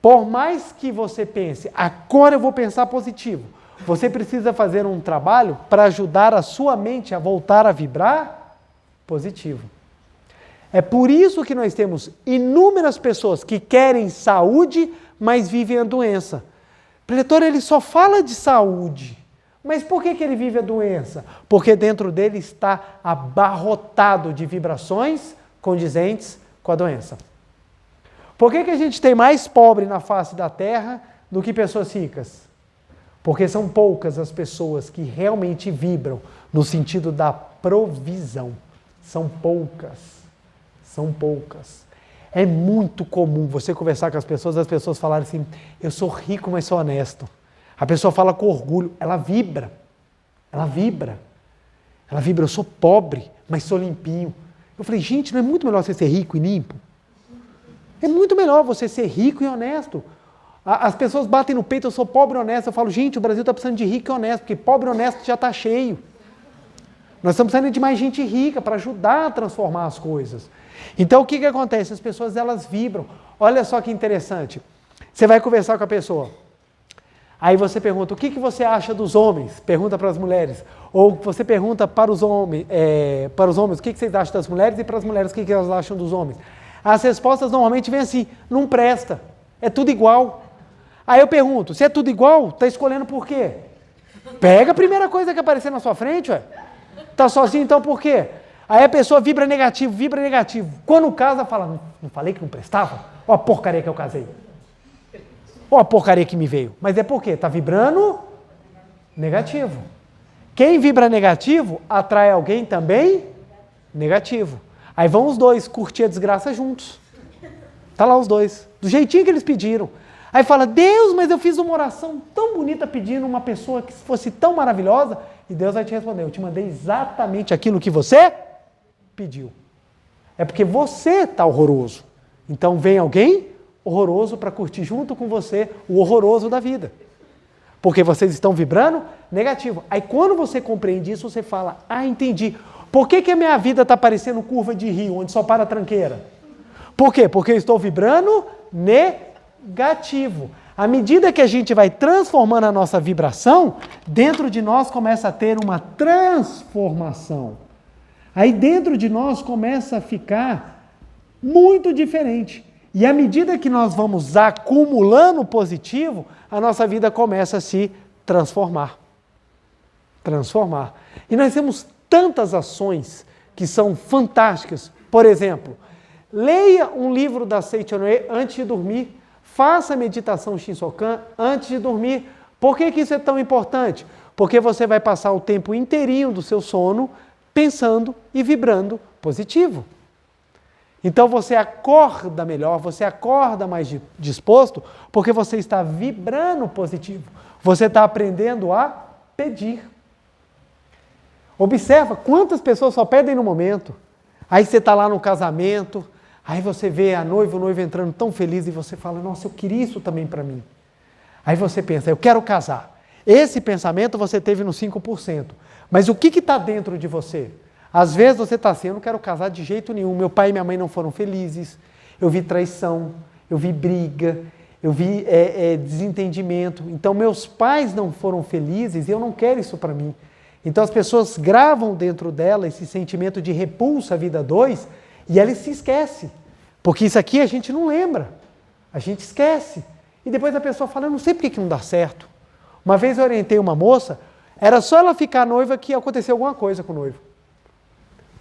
Por mais que você pense, agora eu vou pensar positivo, você precisa fazer um trabalho para ajudar a sua mente a voltar a vibrar positivo. É por isso que nós temos inúmeras pessoas que querem saúde, mas vivem a doença. Preletor, ele só fala de saúde. Mas por que ele vive a doença? Porque dentro dele está abarrotado de vibrações condizentes com a doença. Por que a gente tem mais pobre na face da Terra do que pessoas ricas? Porque são poucas as pessoas que realmente vibram no sentido da provisão. São poucas. São poucas. É muito comum você conversar com as pessoas falarem assim, eu sou rico, mas sou honesto. A pessoa fala com orgulho, ela vibra. Ela vibra. Ela vibra, eu sou pobre, mas sou limpinho. Eu falei, gente, não é muito melhor você ser rico e limpo? É muito melhor você ser rico e honesto. As pessoas batem no peito, eu sou pobre e honesto. Eu falo, gente, o Brasil está precisando de rico e honesto, porque pobre e honesto já está cheio. Nós estamos precisando de mais gente rica para ajudar a transformar as coisas. Então, o que acontece? As pessoas, elas vibram. Olha só que interessante. Você vai conversar com a pessoa. Aí você pergunta, o que você acha dos homens? Pergunta para as mulheres. Ou você pergunta para os homens, o que vocês acham das mulheres? E para as mulheres, o que elas acham dos homens? As respostas normalmente vêm assim, não presta, é tudo igual. Aí eu pergunto, se é tudo igual, está escolhendo por quê? Pega a primeira coisa que aparecer na sua frente, ué. Está sozinho, então por quê? Aí a pessoa vibra negativo. Quando casa, fala, não falei que não prestava? Ó a porcaria que eu casei. Ó a porcaria que me veio. Mas é por quê? Está vibrando negativo. Quem vibra negativo, atrai alguém também negativo. Aí vão os dois curtir a desgraça juntos. Tá lá os dois, do jeitinho que eles pediram. Aí fala, Deus, mas eu fiz uma oração tão bonita pedindo uma pessoa que fosse tão maravilhosa, e Deus vai te responder, eu te mandei exatamente aquilo que você pediu. É porque você está horroroso. Então vem alguém horroroso para curtir junto com você o horroroso da vida. Porque vocês estão vibrando negativo. Aí quando você compreende isso, você fala, entendi. Por que a minha vida está parecendo curva de rio, onde só para a tranqueira? Por quê? Porque eu estou vibrando negativo. À medida que a gente vai transformando a nossa vibração, dentro de nós começa a ter uma transformação. Aí dentro de nós começa a ficar muito diferente. E à medida que nós vamos acumulando positivo, a nossa vida começa a se transformar. E nós temos tantas ações que são fantásticas. Por exemplo, leia um livro da Seichonoe antes de dormir. Faça a meditação Shinsokan antes de dormir. Por que isso é tão importante? Porque você vai passar o tempo inteirinho do seu sono pensando e vibrando positivo. Então você acorda melhor, você acorda mais disposto, porque você está vibrando positivo. Você está aprendendo a pedir. Observa quantas pessoas só pedem no momento. Aí você está lá no casamento, aí você vê a noiva e o noivo entrando tão feliz e você fala, nossa, eu queria isso também para mim. Aí você pensa, eu quero casar. Esse pensamento você teve no 5%. Mas o que está dentro de você? Às vezes você está assim, eu não quero casar de jeito nenhum, meu pai e minha mãe não foram felizes, eu vi traição, eu vi briga, eu vi desentendimento. Então meus pais não foram felizes e eu não quero isso para mim. Então as pessoas gravam dentro dela esse sentimento de repulsa à vida 2 e ela se esquece. Porque isso aqui a gente não lembra, a gente esquece. E depois a pessoa fala, eu não sei por que não dá certo. Uma vez eu orientei uma moça, era só ela ficar noiva que aconteceu alguma coisa com o noivo.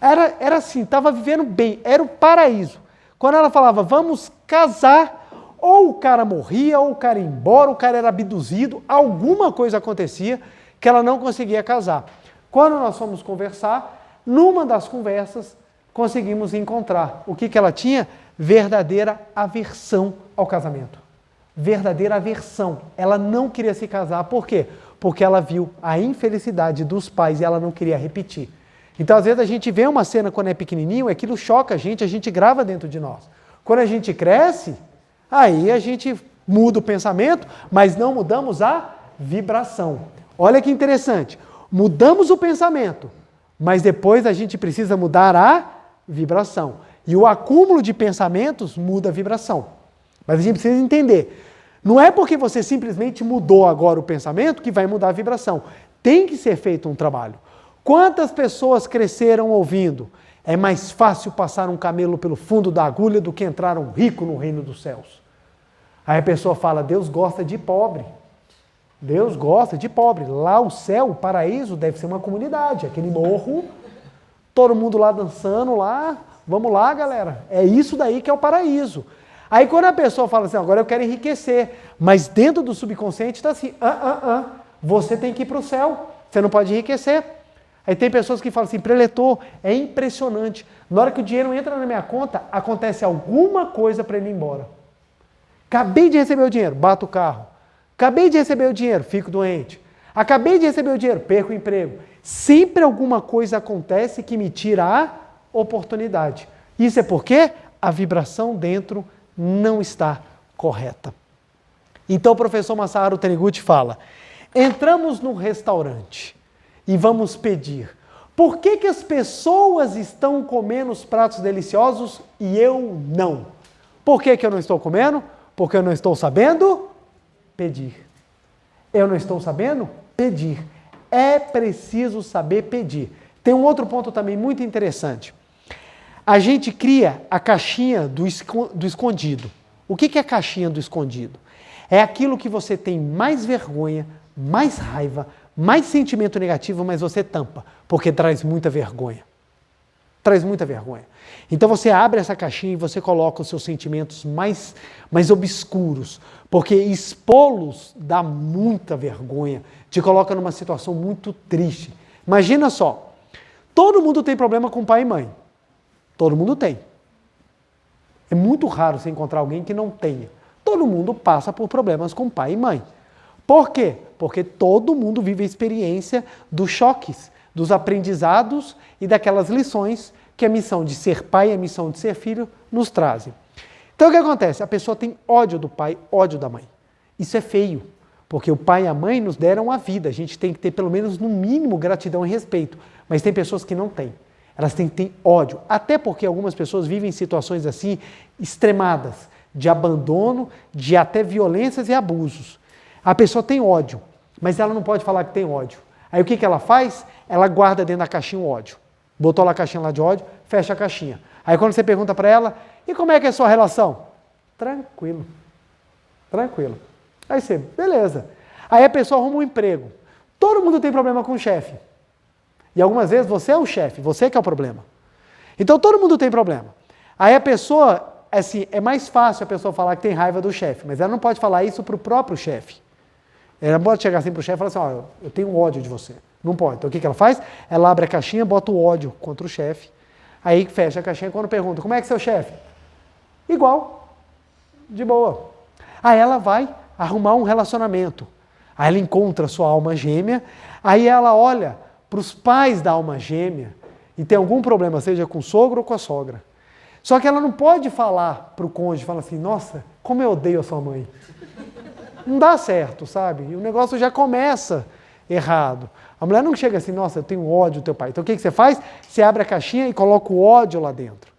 Era assim, estava vivendo bem, era o paraíso. Quando ela falava, vamos casar, ou o cara morria, ou o cara ia embora, o cara era abduzido, alguma coisa acontecia que ela não conseguia casar. Quando nós fomos conversar, numa das conversas, conseguimos encontrar o que ela tinha? Verdadeira aversão ao casamento. Verdadeira aversão. Ela não queria se casar, por quê? Porque ela viu a infelicidade dos pais e ela não queria repetir. Então, às vezes, a gente vê uma cena quando é pequenininho, aquilo choca a gente grava dentro de nós. Quando a gente cresce, aí a gente muda o pensamento, mas não mudamos a vibração. Olha que interessante, mudamos o pensamento, mas depois a gente precisa mudar a vibração. E o acúmulo de pensamentos muda a vibração. Mas a gente precisa entender, não é porque você simplesmente mudou agora o pensamento que vai mudar a vibração. Tem que ser feito um trabalho. Quantas pessoas cresceram ouvindo? É mais fácil passar um camelo pelo fundo da agulha do que entrar um rico no reino dos céus. Aí a pessoa fala, Deus gosta de pobre. Deus gosta de pobre. Lá o céu, o paraíso, deve ser uma comunidade. Aquele morro, todo mundo lá dançando lá. Vamos lá, galera. É isso daí que é o paraíso. Aí quando a pessoa fala assim, agora eu quero enriquecer, mas dentro do subconsciente está assim, você tem que ir para o céu, você não pode enriquecer. Aí tem pessoas que falam assim, preletor, é impressionante. Na hora que o dinheiro entra na minha conta, acontece alguma coisa para ele ir embora. Acabei de receber o dinheiro, bato o carro. Acabei de receber o dinheiro, fico doente. Acabei de receber o dinheiro, perco o emprego. Sempre alguma coisa acontece que me tira a oportunidade. Isso é porque a vibração dentro não está correta. Então o professor Masaharu Taniguchi fala, entramos num restaurante e vamos pedir. Por que as pessoas estão comendo os pratos deliciosos e eu não? Por que eu não estou comendo? Porque eu não estou sabendo pedir. Eu não estou sabendo pedir. É preciso saber pedir. Tem um outro ponto também muito interessante. A gente cria a caixinha do escondido. O que é a caixinha do escondido? É aquilo que você tem mais vergonha, mais raiva, mais sentimento negativo, mas você tampa, porque traz muita vergonha. Traz muita vergonha. Então você abre essa caixinha e você coloca os seus sentimentos mais obscuros, porque expô-los dá muita vergonha, te coloca numa situação muito triste. Imagina só, todo mundo tem problema com pai e mãe. Todo mundo tem. É muito raro você encontrar alguém que não tenha. Todo mundo passa por problemas com pai e mãe. Por quê? Porque todo mundo vive a experiência dos choques, dos aprendizados e daquelas lições que a missão de ser pai e a missão de ser filho nos trazem. Então o que acontece? A pessoa tem ódio do pai, ódio da mãe. Isso é feio, porque o pai e a mãe nos deram a vida. A gente tem que ter pelo menos no mínimo gratidão e respeito. Mas tem pessoas que não têm. Elas têm que ter ódio, até porque algumas pessoas vivem situações assim extremadas, de abandono, de até violências e abusos. A pessoa tem ódio, mas ela não pode falar que tem ódio. Aí o que ela faz? Ela guarda dentro da caixinha o ódio. Botou lá a caixinha lá de ódio, fecha a caixinha. Aí quando você pergunta para ela, e como é que é a sua relação? Tranquilo. Tranquilo. Aí você, beleza. Aí a pessoa arruma um emprego. Todo mundo tem problema com o chefe. E algumas vezes você é o chefe, você que é o problema. Então todo mundo tem problema. Aí a pessoa, assim, é mais fácil a pessoa falar que tem raiva do chefe, mas ela não pode falar isso para o próprio chefe. Ela pode chegar assim para o chefe e falar assim, eu tenho ódio de você. Não pode. Então o que ela faz? Ela abre a caixinha, bota o ódio contra o chefe. Aí fecha a caixinha quando pergunta, como é que é seu chefe? Igual. De boa. Aí ela vai arrumar um relacionamento. Aí ela encontra a sua alma gêmea, aí ela olha para os pais da alma gêmea e tem algum problema, seja com o sogro ou com a sogra. Só que ela não pode falar para o cônjuge, falar assim, nossa, como eu odeio a sua mãe. Não dá certo, sabe? E o negócio já começa errado. A mulher não chega assim, nossa, eu tenho ódio do teu pai. Então o que você faz? Você abre a caixinha e coloca o ódio lá dentro.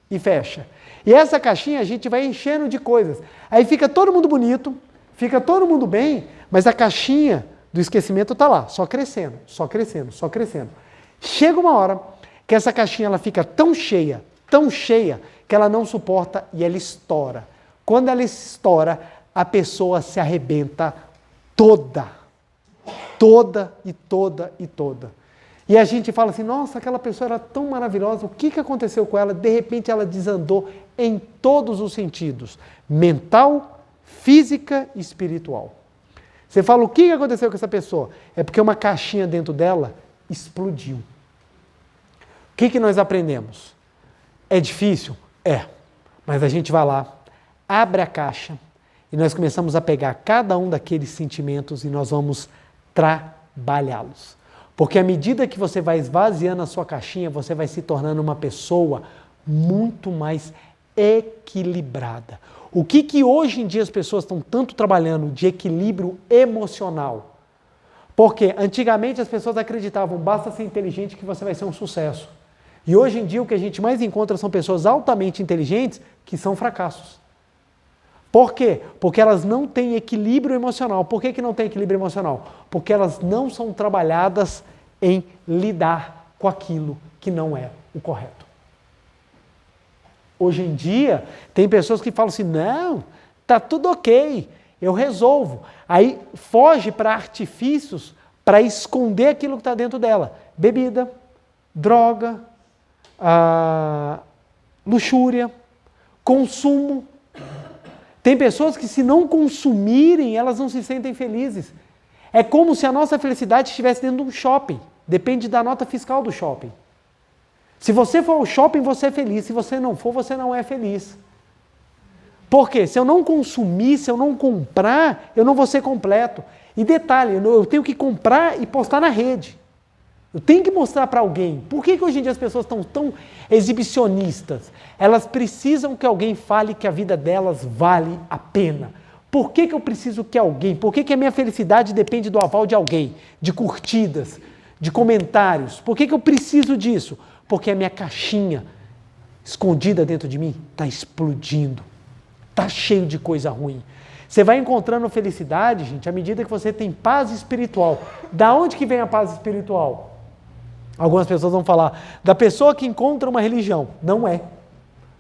E fecha. E essa caixinha a gente vai enchendo de coisas. Aí fica todo mundo bonito, fica todo mundo bem, mas a caixinha do esquecimento está lá, só crescendo, só crescendo, só crescendo. Chega uma hora que essa caixinha ela fica tão cheia, que ela não suporta e ela estoura. Quando ela estoura, a pessoa se arrebenta toda. Toda e toda e toda. E a gente fala assim, nossa, aquela pessoa era tão maravilhosa, o que aconteceu com ela? De repente ela desandou em todos os sentidos, mental, física e espiritual. Você fala, o que aconteceu com essa pessoa? É porque uma caixinha dentro dela explodiu. O que nós aprendemos? É difícil? É. Mas a gente vai lá, abre a caixa e nós começamos a pegar cada um daqueles sentimentos e nós vamos trabalhá-los. Porque à medida que você vai esvaziando a sua caixinha, você vai se tornando uma pessoa muito mais equilibrada. O que hoje em dia as pessoas estão tanto trabalhando de equilíbrio emocional? Porque antigamente as pessoas acreditavam, basta ser inteligente que você vai ser um sucesso. E hoje em dia o que a gente mais encontra são pessoas altamente inteligentes que são fracassos. Por quê? Porque elas não têm equilíbrio emocional. Por que não têm equilíbrio emocional? Porque elas não são trabalhadas em lidar com aquilo que não é o correto. Hoje em dia, tem pessoas que falam assim, não, tá tudo ok, eu resolvo. Aí foge para artifícios para esconder aquilo que está dentro dela. Bebida, droga, luxúria, consumo. Tem pessoas que se não consumirem, elas não se sentem felizes. É como se a nossa felicidade estivesse dentro de um shopping. Depende da nota fiscal do shopping. Se você for ao shopping, você é feliz. Se você não for, você não é feliz. Por quê? Se eu não consumir, se eu não comprar, eu não vou ser completo. E detalhe, eu tenho que comprar e postar na rede. Eu tenho que mostrar para alguém. Por que hoje em dia as pessoas estão tão exibicionistas? Elas precisam que alguém fale que a vida delas vale a pena. Por que eu preciso que alguém? Por que a minha felicidade depende do aval de alguém? De curtidas, de comentários. Por que eu preciso disso? Porque a minha caixinha escondida dentro de mim está explodindo. Está cheio de coisa ruim. Você vai encontrando felicidade, gente, à medida que você tem paz espiritual. Da onde que vem a paz espiritual? Algumas pessoas vão falar da pessoa que encontra uma religião. Não é.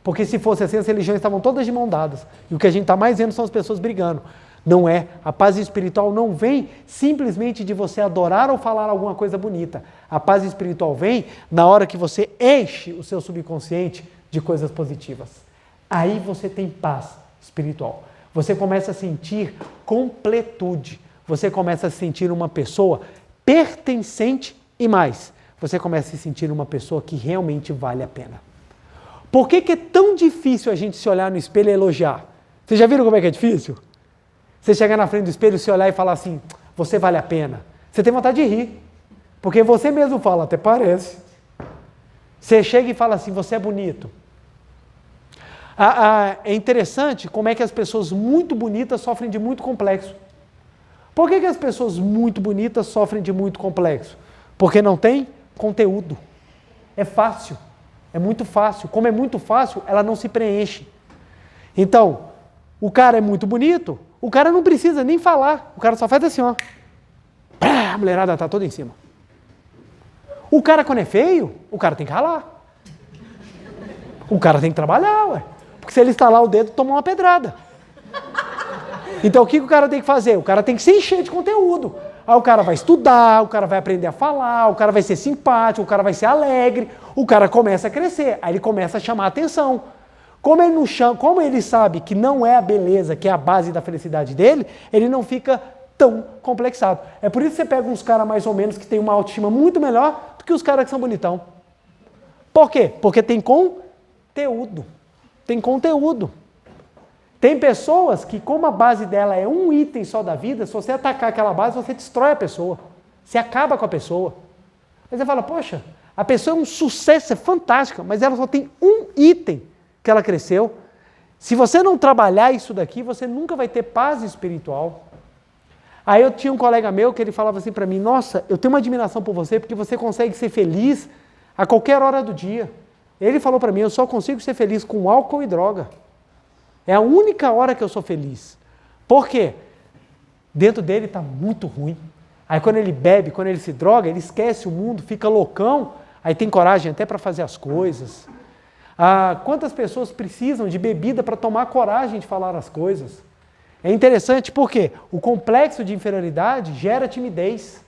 Porque se fosse assim, as religiões estavam todas de mão dadas. E o que a gente está mais vendo são as pessoas brigando. Não é. A paz espiritual não vem simplesmente de você adorar ou falar alguma coisa bonita. A paz espiritual vem na hora que você enche o seu subconsciente de coisas positivas. Aí você tem paz espiritual. Você começa a sentir completude. Você começa a se sentir uma pessoa pertencente e mais. Você começa a se sentir uma pessoa que realmente vale a pena. Por que é tão difícil a gente se olhar no espelho e elogiar? Vocês já viram como é que é difícil? Você chegar na frente do espelho, se olhar e falar assim, você vale a pena. Você tem vontade de rir. Porque você mesmo fala, até parece. Você chega e fala assim, você é bonito. É interessante como é que as pessoas muito bonitas sofrem de muito complexo. Por que as pessoas muito bonitas sofrem de muito complexo? Porque não tem conteúdo. É fácil. É muito fácil. Como é muito fácil, ela não se preenche. Então, o cara é muito bonito, o cara não precisa nem falar. O cara só faz assim, ó. A mulherada tá toda em cima. O cara, quando é feio, o cara tem que ralar. O cara tem que trabalhar, ué. Porque se ele estalar o dedo, toma uma pedrada. Então, o que o cara tem que fazer? O cara tem que se encher de conteúdo. Aí o cara vai estudar, o cara vai aprender a falar, o cara vai ser simpático, o cara vai ser alegre, o cara começa a crescer, aí ele começa a chamar a atenção. Como ele, não chama, como ele sabe que não é a beleza que é a base da felicidade dele, ele não fica tão complexado. É por isso que você pega uns caras mais ou menos que tem uma autoestima muito melhor do que os caras que são bonitão. Por quê? Porque tem conteúdo. Tem conteúdo. Tem pessoas que, como a base dela é um item só da vida, se você atacar aquela base, você destrói a pessoa. Você acaba com a pessoa. Aí você fala, poxa, a pessoa é um sucesso, é fantástica, mas ela só tem um item que ela cresceu. Se você não trabalhar isso daqui, você nunca vai ter paz espiritual. Aí eu tinha um colega meu que ele falava assim para mim, nossa, eu tenho uma admiração por você porque você consegue ser feliz a qualquer hora do dia. Ele falou para mim, eu só consigo ser feliz com álcool e droga. É a única hora que eu sou feliz. Por quê? Dentro dele está muito ruim. Aí quando ele bebe, quando ele se droga, ele esquece o mundo, fica loucão, aí tem coragem até para fazer as coisas. Quantas pessoas precisam de bebida para tomar coragem de falar as coisas? É interessante porque o complexo de inferioridade gera timidez.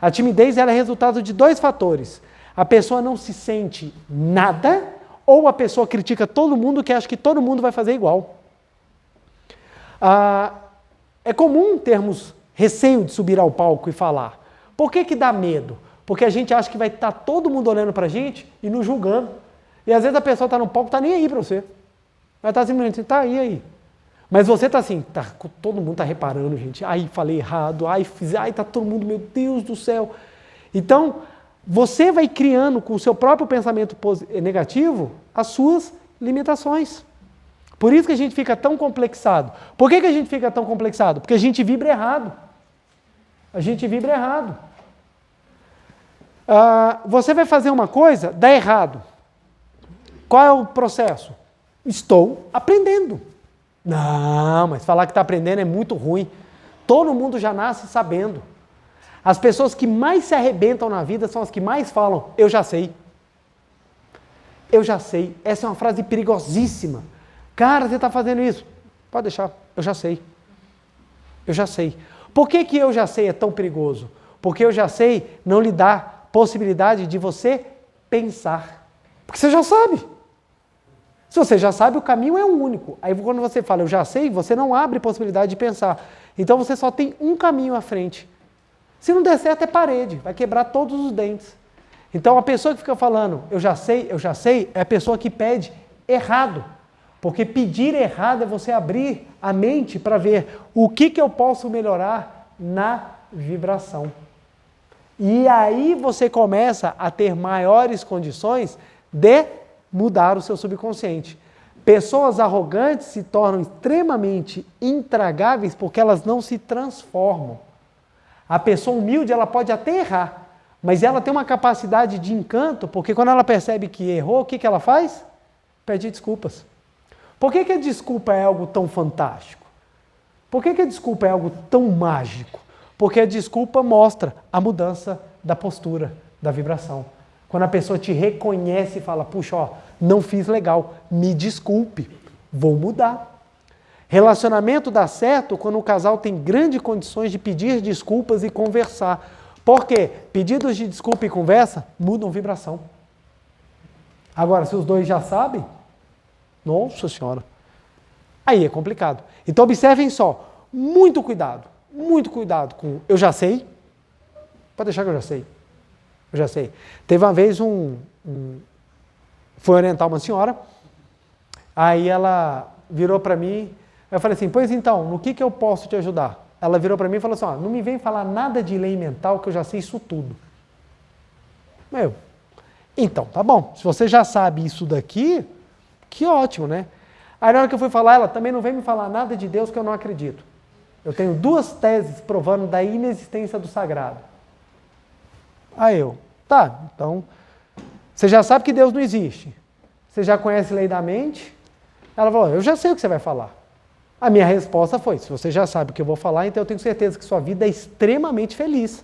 A timidez ela é resultado de dois fatores. A pessoa não se sente nada ou a pessoa critica todo mundo que acha que todo mundo vai fazer igual. É comum termos receio de subir ao palco e falar. Por que dá medo? Porque a gente acha que vai estar todo mundo olhando para a gente e nos julgando. E às vezes a pessoa está no palco, está nem aí para você. Vai estar simplesmente assim, tá aí. Mas você está assim, todo mundo está reparando, gente. Ai, falei errado, ai, está todo mundo, meu Deus do céu. Então, você vai criando com o seu próprio pensamento negativo as suas limitações. Por isso que a gente fica tão complexado. Por que a gente fica tão complexado? Porque a gente vibra errado. A gente vibra errado. Você vai fazer uma coisa, dá errado. Qual é o processo? Estou aprendendo. Não, mas falar que está aprendendo é muito ruim. Todo mundo já nasce sabendo. As pessoas que mais se arrebentam na vida são as que mais falam, eu já sei. Eu já sei. Essa é uma frase perigosíssima. Cara, você está fazendo isso. Pode deixar, eu já sei. Eu já sei. Por que eu já sei é tão perigoso? Porque eu já sei não lhe dá possibilidade de você pensar. Porque você já sabe. Se você já sabe, o caminho é um único. Aí quando você fala, eu já sei, você não abre possibilidade de pensar. Então você só tem um caminho à frente. Se não der certo, é parede. Vai quebrar todos os dentes. Então a pessoa que fica falando, eu já sei, é a pessoa que pede errado. Porque pedir errado é você abrir a mente para ver o que eu posso melhorar na vibração. E aí você começa a ter maiores condições de mudar o seu subconsciente. Pessoas arrogantes se tornam extremamente intragáveis porque elas não se transformam. A pessoa humilde, ela pode até errar, mas ela tem uma capacidade de encanto, porque quando ela percebe que errou, o que ela faz? Pede desculpas. Por que a desculpa é algo tão fantástico? Por que a desculpa é algo tão mágico? Porque a desculpa mostra a mudança da postura, da vibração. Quando a pessoa te reconhece e fala, puxa, ó, não fiz legal, me desculpe, vou mudar. Relacionamento dá certo quando o casal tem grandes condições de pedir desculpas e conversar. Por quê? Pedidos de desculpa e conversa mudam vibração. Agora, se os dois já sabem, nossa senhora, aí é complicado. Então observem só, muito cuidado com eu já sei, pode deixar que eu já sei. Teve uma vez foi orientar uma senhora, aí ela virou para mim, eu falei assim, pois então, no que eu posso te ajudar? Ela virou para mim e falou assim, ó, não me vem falar nada de lei mental que eu já sei isso tudo. Então, tá bom, se você já sabe isso daqui, que ótimo, né? Aí na hora que eu fui falar, ela também não vem me falar nada de Deus que eu não acredito. Eu tenho 2 teses provando da inexistência do sagrado. Aí eu, tá, então, você já sabe que Deus não existe. Você já conhece a lei da mente? Ela falou, eu já sei o que você vai falar. A minha resposta foi, se você já sabe o que eu vou falar, então eu tenho certeza que sua vida é extremamente feliz.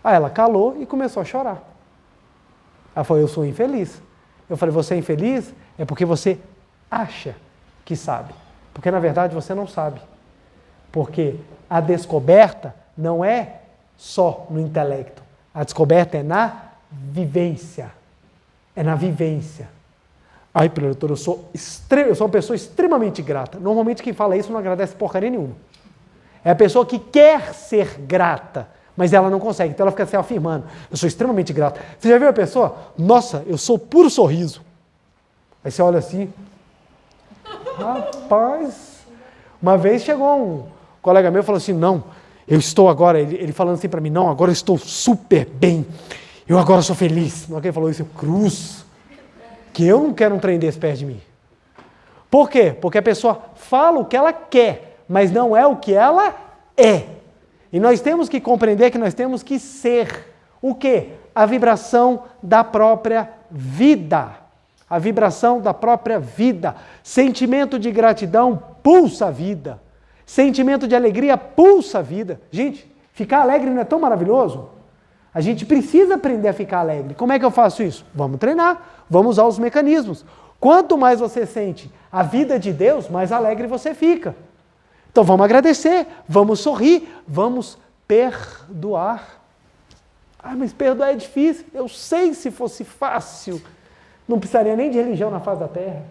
Aí ela calou e começou a chorar. Ela falou, eu sou infeliz. Eu falei, você é infeliz? É porque você acha que sabe. Porque na verdade você não sabe. Porque a descoberta não é só no intelecto. A descoberta é na vivência. É na vivência. Ai, doutor, eu sou uma pessoa extremamente grata. Normalmente quem fala isso não agradece porcaria nenhuma. É a pessoa que quer ser grata, mas ela não consegue. Então ela fica se afirmando. Eu sou extremamente grata. Você já viu a pessoa? Nossa, eu sou puro sorriso. Aí você olha assim. Rapaz. Uma vez chegou um colega meu e falou assim, não, eu estou agora, ele falando assim para mim, não, agora eu estou super bem. Eu agora sou feliz. Na hora que ele falou isso, cruz. Que eu não quero um trem desse perto de mim. Por quê? Porque a pessoa fala o que ela quer, mas não é o que ela é. E nós temos que compreender que nós temos que ser o quê? A vibração da própria vida. A vibração da própria vida. Sentimento de gratidão pulsa a vida. Sentimento de alegria pulsa a vida. Gente, ficar alegre não é tão maravilhoso? A gente precisa aprender a ficar alegre. Como é que eu faço isso? Vamos treinar, vamos usar os mecanismos. Quanto mais você sente a vida de Deus, mais alegre você fica. Então vamos agradecer, vamos sorrir, vamos perdoar. Ah, mas perdoar é difícil. Eu sei, se fosse fácil, não precisaria nem de religião na face da terra.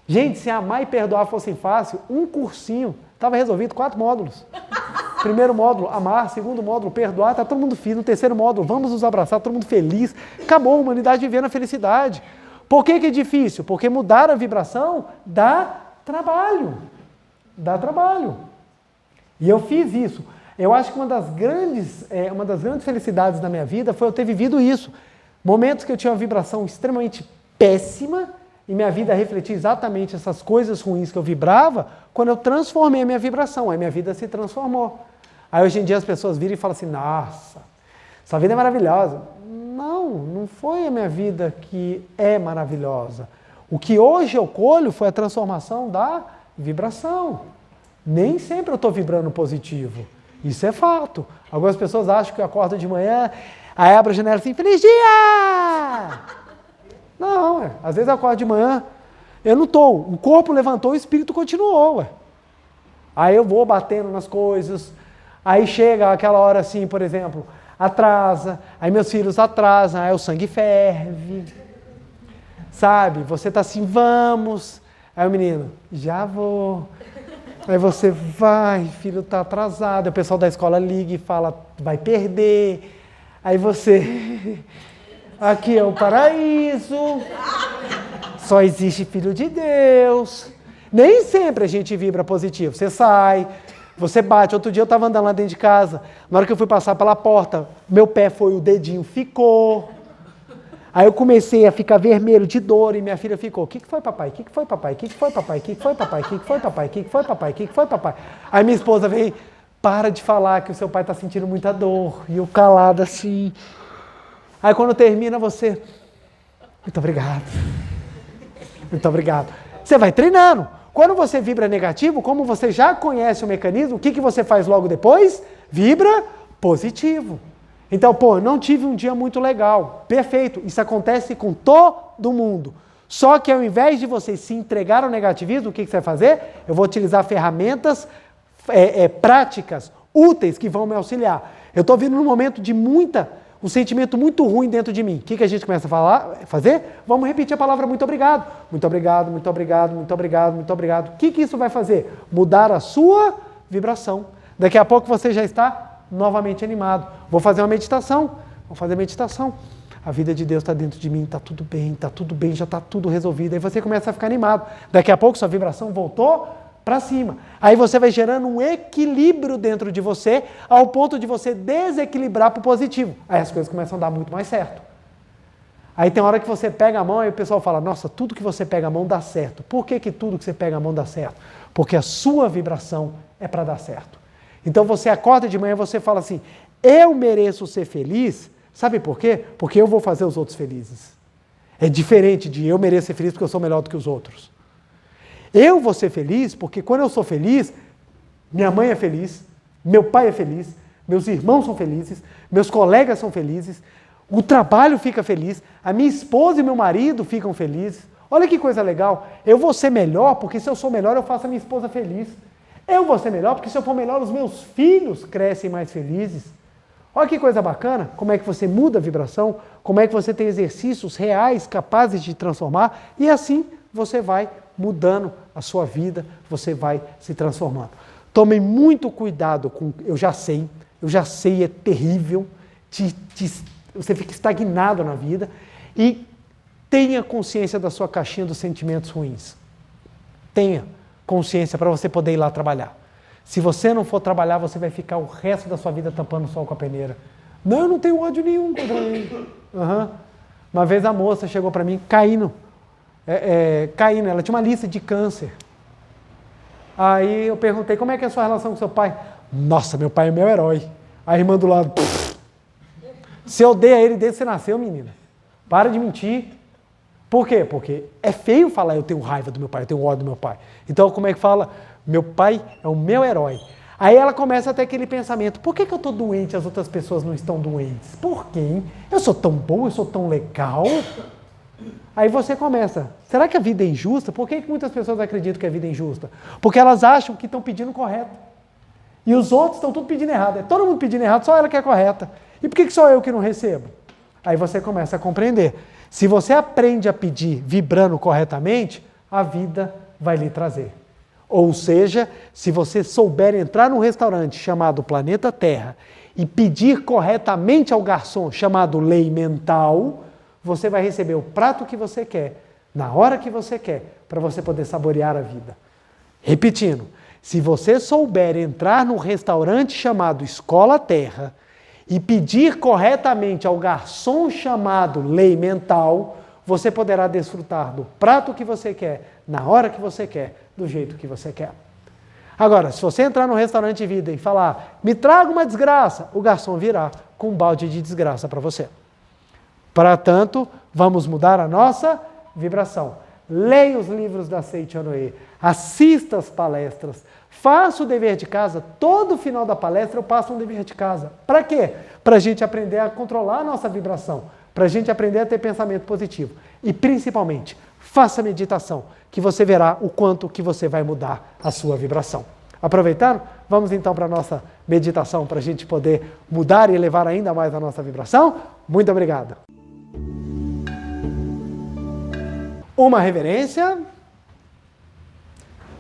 Gente, se amar e perdoar fosse fácil, um cursinho, estava resolvido, 4 módulos. Primeiro módulo, amar. Segundo módulo, perdoar. Está todo mundo feliz. No terceiro módulo, vamos nos abraçar, todo mundo feliz. Acabou a humanidade vivendo a felicidade. Por que é difícil? Porque mudar a vibração dá trabalho. Dá trabalho. E eu fiz isso. Eu acho que uma das grandes felicidades da minha vida foi eu ter vivido isso. Momentos que eu tinha uma vibração extremamente péssima e minha vida refletia exatamente essas coisas ruins que eu vibrava, quando eu transformei a minha vibração, aí minha vida se transformou. Aí hoje em dia as pessoas viram e falam assim, nossa, sua vida é maravilhosa. Não foi a minha vida que é maravilhosa. O que hoje eu colho foi a transformação da vibração. Nem sempre eu estou vibrando positivo. Isso é fato. Algumas pessoas acham que eu acordo de manhã, aí abro a janela assim, feliz dia! Não, às vezes eu acordo de manhã, eu não estou, o corpo levantou, o espírito continuou. Aí eu vou batendo nas coisas, aí chega aquela hora assim, por exemplo, atrasa, aí meus filhos atrasam, aí o sangue ferve, sabe? Você está assim, vamos, aí o menino, já vou. Aí você vai, filho está atrasado, aí o pessoal da escola liga e fala, vai perder, aí você... Aqui é o paraíso, só existe filho de Deus. Nem sempre a gente vibra positivo. Você sai, Você bate. Outro dia eu estava andando lá dentro de casa. Na hora que eu fui passar pela porta, meu pé foi, o dedinho ficou. Aí eu comecei a ficar vermelho de dor e minha filha ficou, o que foi, papai? O que foi, papai? O que foi, papai? O que foi, papai? O que foi, papai? O que foi, papai? O que foi, papai? Aí minha esposa veio, para de falar que o seu pai está sentindo muita dor. E eu calado assim. Aí quando termina você, muito obrigado. Muito obrigado. Você vai treinando. Quando você vibra negativo, como você já conhece o mecanismo, o que você faz logo depois? Vibra positivo. Então, não tive um dia muito legal. Perfeito. Isso acontece com todo mundo. Só que ao invés de você se entregar ao negativismo, o que você vai fazer? Eu vou utilizar ferramentas práticas, úteis, que vão me auxiliar. Eu estou vindo num momento de um sentimento muito ruim dentro de mim. O que a gente começa a fazer? Vamos repetir a palavra muito obrigado. Muito obrigado, muito obrigado, muito obrigado, muito obrigado. O que isso vai fazer? Mudar a sua vibração. Daqui a pouco você já está novamente animado. Vou fazer uma meditação. Vou fazer meditação. A vida de Deus está dentro de mim, está tudo bem, já está tudo resolvido. Aí você começa a ficar animado. Daqui a pouco sua vibração voltou para cima. Aí você vai gerando um equilíbrio dentro de você, ao ponto de você desequilibrar para o positivo. Aí as coisas começam a dar muito mais certo. Aí tem hora que você pega a mão e o pessoal fala, nossa, tudo que você pega a mão dá certo. Por que tudo que você pega a mão dá certo? Porque a sua vibração é para dar certo. Então você acorda de manhã e você fala assim, eu mereço ser feliz, sabe por quê? Porque eu vou fazer os outros felizes. É diferente de eu mereço ser feliz porque eu sou melhor do que os outros. Eu vou ser feliz porque quando eu sou feliz, minha mãe é feliz, meu pai é feliz, meus irmãos são felizes, meus colegas são felizes, o trabalho fica feliz, a minha esposa e meu marido ficam felizes. Olha que coisa legal. Eu vou ser melhor porque se eu sou melhor eu faço a minha esposa feliz. Eu vou ser melhor porque se eu for melhor os meus filhos crescem mais felizes. Olha que coisa bacana, como é que você muda a vibração, como é que você tem exercícios reais capazes de transformar e assim você vai mudando a sua vida, você vai se transformando. Tomem muito cuidado com, eu já sei, é terrível, você fica estagnado na vida e tenha consciência da sua caixinha dos sentimentos ruins. Tenha consciência para você poder ir lá trabalhar. Se você não for trabalhar, você vai ficar o resto da sua vida tampando o sol com a peneira. Não, eu não tenho ódio nenhum contra ele. Uma vez a moça chegou para mim, caindo, ela tinha uma lista de câncer. Aí eu perguntei, como é que é a sua relação com seu pai? Nossa, meu pai é meu herói. A irmã do lado, você odeia ele desde que você nasceu, menina. Para de mentir. Por quê? Porque é feio falar eu tenho raiva do meu pai, eu tenho ódio do meu pai. Então como é que fala? Meu pai é o meu herói. Aí ela começa a ter aquele pensamento, por que eu estou doente e as outras pessoas não estão doentes? Por quê? Eu sou tão bom, eu sou tão legal. Aí você começa, será que a vida é injusta? Por que muitas pessoas acreditam que a vida é injusta? Porque elas acham que estão pedindo correto. E os outros estão tudo pedindo errado. É todo mundo pedindo errado, só ela que é correta. E por que só eu que não recebo? Aí você começa a compreender. Se você aprende a pedir vibrando corretamente, a vida vai lhe trazer. Ou seja, se você souber entrar num restaurante chamado Planeta Terra e pedir corretamente ao garçom chamado Lei Mental, você vai receber o prato que você quer, na hora que você quer, para você poder saborear a vida. Repetindo, se você souber entrar num restaurante chamado Escola Terra e pedir corretamente ao garçom chamado Lei Mental, você poderá desfrutar do prato que você quer, na hora que você quer, do jeito que você quer. Agora, se você entrar no restaurante Vida e falar, me traga uma desgraça, o garçom virá com um balde de desgraça para você. Para tanto, vamos mudar a nossa vibração. Leia os livros da Seiichi Onoe, assista as palestras, faça o dever de casa. Todo final da palestra eu passo um dever de casa. Para quê? Para a gente aprender a controlar a nossa vibração, para a gente aprender a ter pensamento positivo. E principalmente, faça meditação, que você verá o quanto que você vai mudar a sua vibração. Aproveitaram? Vamos então para a nossa meditação, para a gente poder mudar e elevar ainda mais a nossa vibração? Muito obrigado. Uma reverência.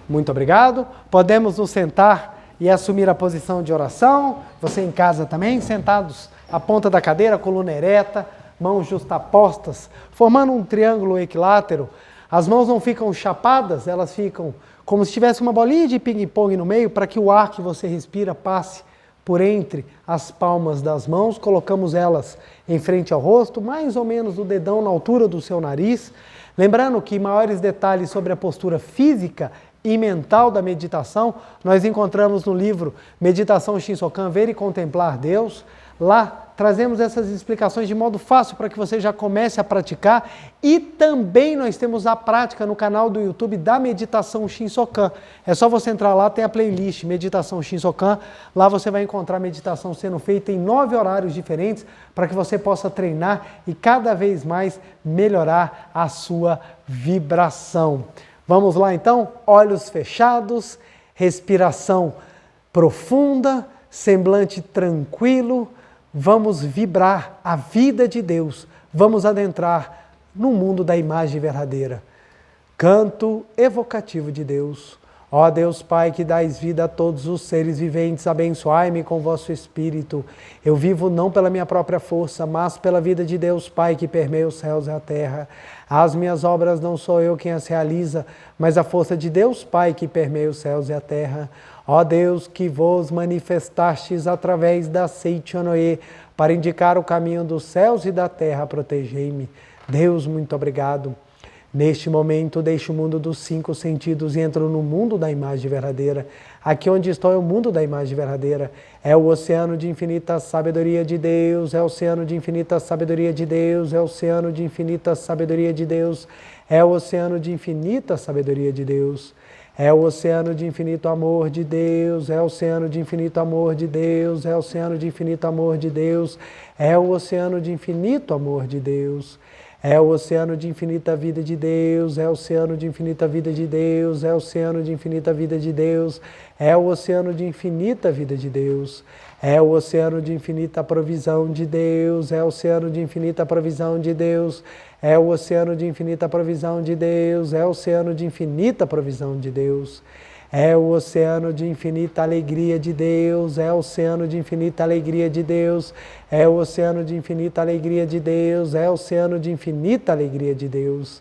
Muito obrigado. Podemos nos sentar e assumir a posição de oração. Você em casa também, sentados à ponta da cadeira, coluna ereta, mãos justapostas, formando um triângulo equilátero. As mãos não ficam chapadas, elas ficam como se tivesse uma bolinha de ping-pong no meio, para que o ar que você respira passe por entre as palmas das mãos. Colocamos elas em frente ao rosto, mais ou menos o dedão na altura do seu nariz. Lembrando que maiores detalhes sobre a postura física e mental da meditação, nós encontramos no livro Meditação Shinsokan, Ver e Contemplar Deus. Lá trazemos essas explicações de modo fácil para que você já comece a praticar. E também nós temos a prática no canal do YouTube da Meditação Shinsokan. É só você entrar lá, tem a playlist Meditação Shinsokan. Lá você vai encontrar a meditação sendo feita em 9 horários diferentes para que você possa treinar e cada vez mais melhorar a sua vibração. Vamos lá então? Olhos fechados, respiração profunda, semblante tranquilo. Vamos vibrar a vida de Deus. Vamos adentrar no mundo da imagem verdadeira. Canto evocativo de Deus. Ó Deus Pai, que dais vida a todos os seres viventes, abençoai-me com vosso Espírito. Eu vivo não pela minha própria força, mas pela vida de Deus Pai, que permeia os céus e a terra. As minhas obras não sou eu quem as realiza, mas a força de Deus Pai, que permeia os céus e a terra. Ó Deus, que vos manifestastes através da Seichonoye, para indicar o caminho dos céus e da terra, protegei-me. Deus, muito obrigado. Neste momento, deixo o mundo dos 5 sentidos e entro no mundo da imagem verdadeira. Aqui onde estou é o mundo da imagem verdadeira. É o oceano de infinita sabedoria de Deus, é o oceano de infinita sabedoria de Deus, é o oceano de infinita sabedoria de Deus, é o oceano de infinita sabedoria de Deus. É o oceano de infinito amor de Deus, é o oceano de infinito amor de Deus, é o oceano de infinito amor de Deus, é o oceano de infinito amor de Deus. É o oceano de infinita vida de Deus, é o oceano de infinita vida de Deus, é o oceano de infinita vida de Deus, é o oceano de infinita vida de Deus, é o oceano de infinita provisão de Deus, é o oceano de infinita provisão de Deus, é o oceano de infinita provisão de Deus, é o oceano de infinita provisão de Deus. É o oceano de infinita alegria de Deus, é o oceano de infinita alegria de Deus, é o oceano de infinita alegria de Deus, é o oceano de infinita alegria de Deus,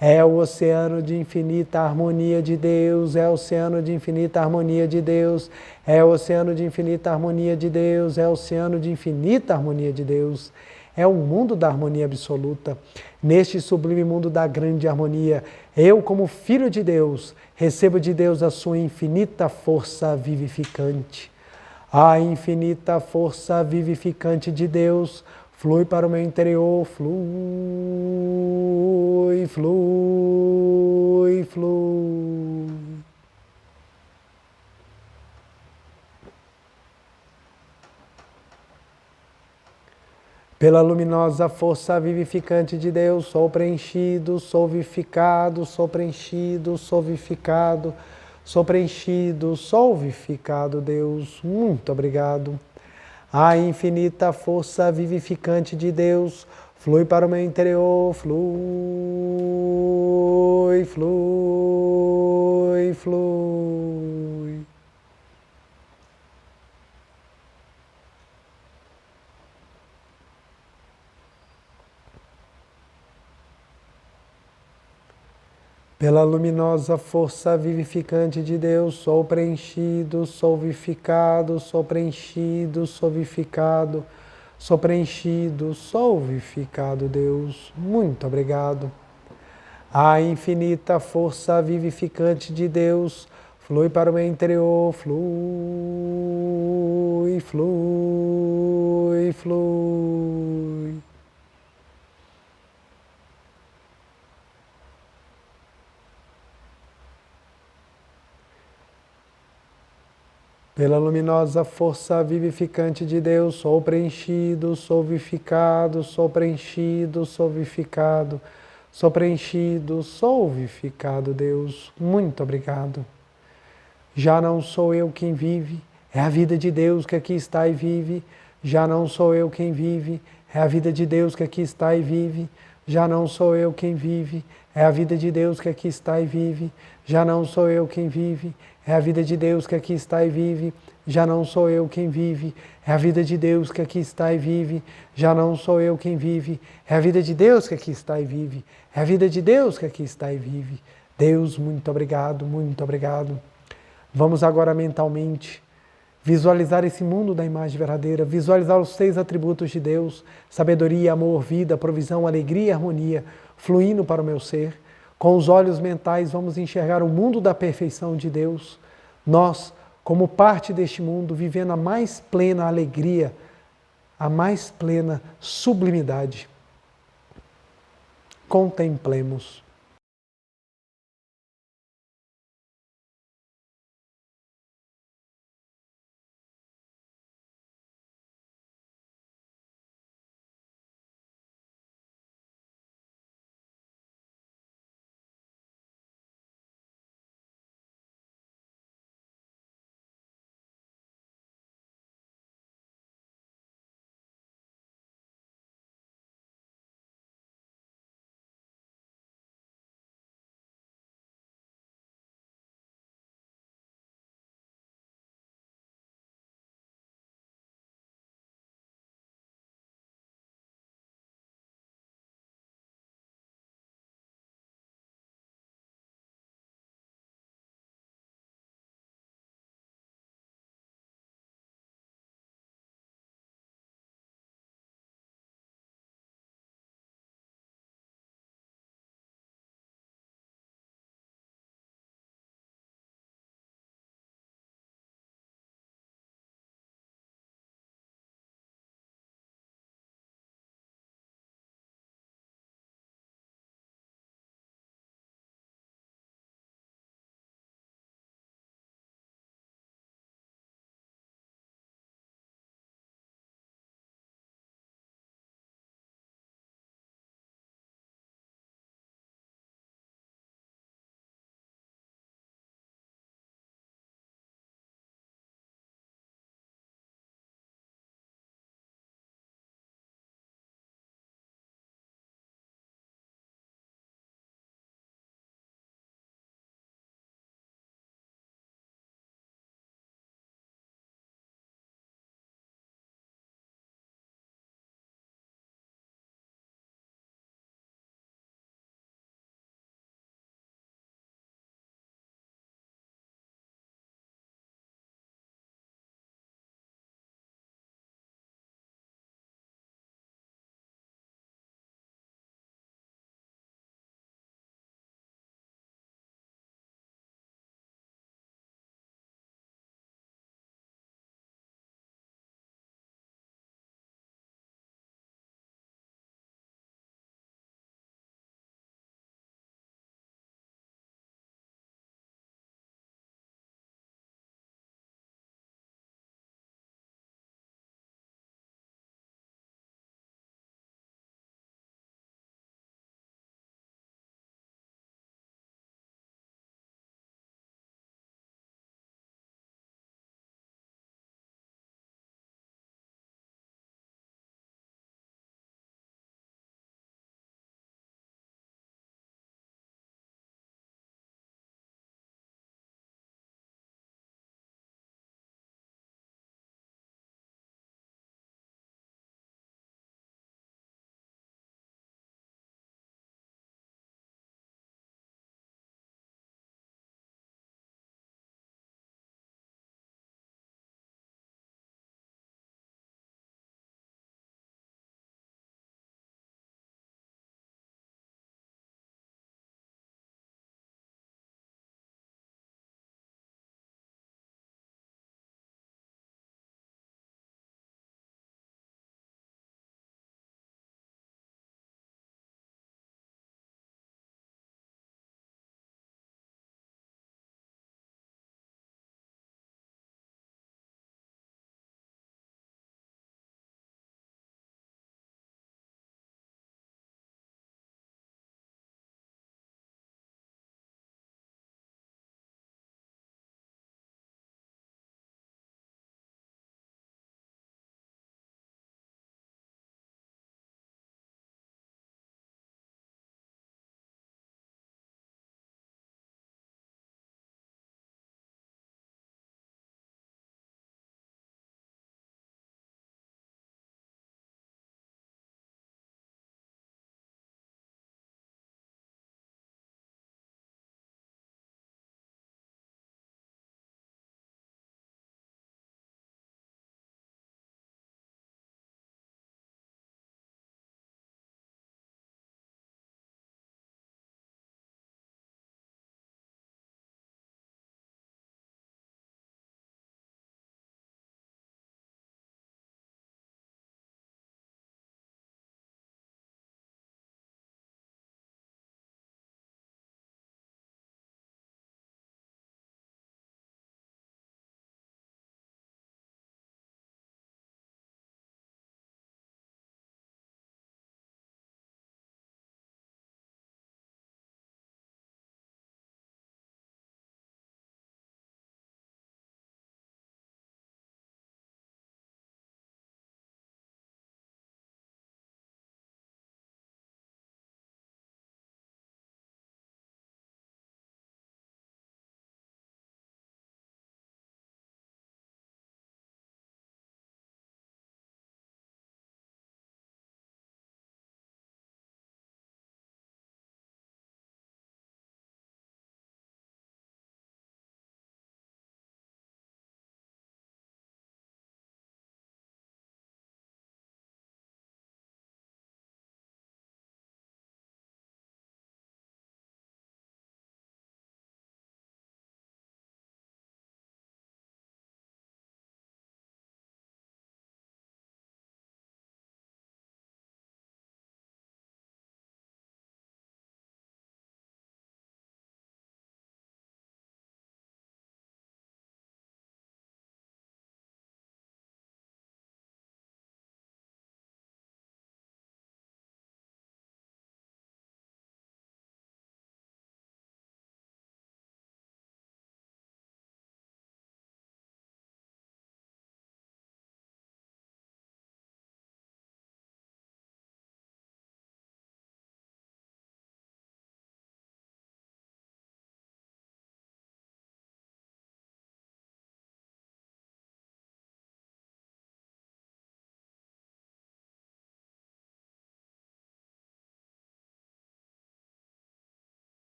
é o oceano de infinita harmonia de Deus, é o oceano de infinita harmonia de Deus, é o oceano de infinita harmonia de Deus, é o oceano de infinita harmonia de Deus. É o mundo da harmonia absoluta. Neste sublime mundo da grande harmonia, eu, como filho de Deus, recebo de Deus a sua infinita força vivificante. A infinita força vivificante de Deus flui para o meu interior, flui, flui, flui. Pela luminosa força vivificante de Deus, sou preenchido, sou vivificado, sou preenchido, sou vivificado, sou preenchido, sou vivificado, Deus. Muito obrigado. A infinita força vivificante de Deus flui para o meu interior, flui, flui, flui. Pela luminosa força vivificante de Deus, sou preenchido, sou vivificado, sou preenchido, sou vivificado, sou preenchido, sou vivificado, Deus. Muito obrigado. A infinita força vivificante de Deus flui para o meu interior, flui, flui, flui. Pela luminosa força vivificante de Deus, sou preenchido, sou vivificado, sou preenchido, sou vivificado, sou preenchido, sou vivificado, Deus. Muito obrigado. Já não sou eu quem vive, é a vida de Deus que aqui está e vive. Já não sou eu quem vive, é a vida de Deus que aqui está e vive. Já não sou eu quem vive, é a vida de Deus que aqui está e vive. Já não sou eu quem vive, é a vida de Deus que aqui está e vive. Já não sou eu quem vive, é a vida de Deus que aqui está e vive. Já não sou eu quem vive, é a vida de Deus que aqui está e vive. É a vida de Deus que aqui está e vive. Deus, muito obrigado, muito obrigado. Vamos agora mentalmente visualizar esse mundo da imagem verdadeira, visualizar os 6 atributos de Deus, sabedoria, amor, vida, provisão, alegria e harmonia, fluindo para o meu ser. Com os olhos mentais vamos enxergar o mundo da perfeição de Deus. Nós, como parte deste mundo, vivendo a mais plena alegria, a mais plena sublimidade. Contemplemos.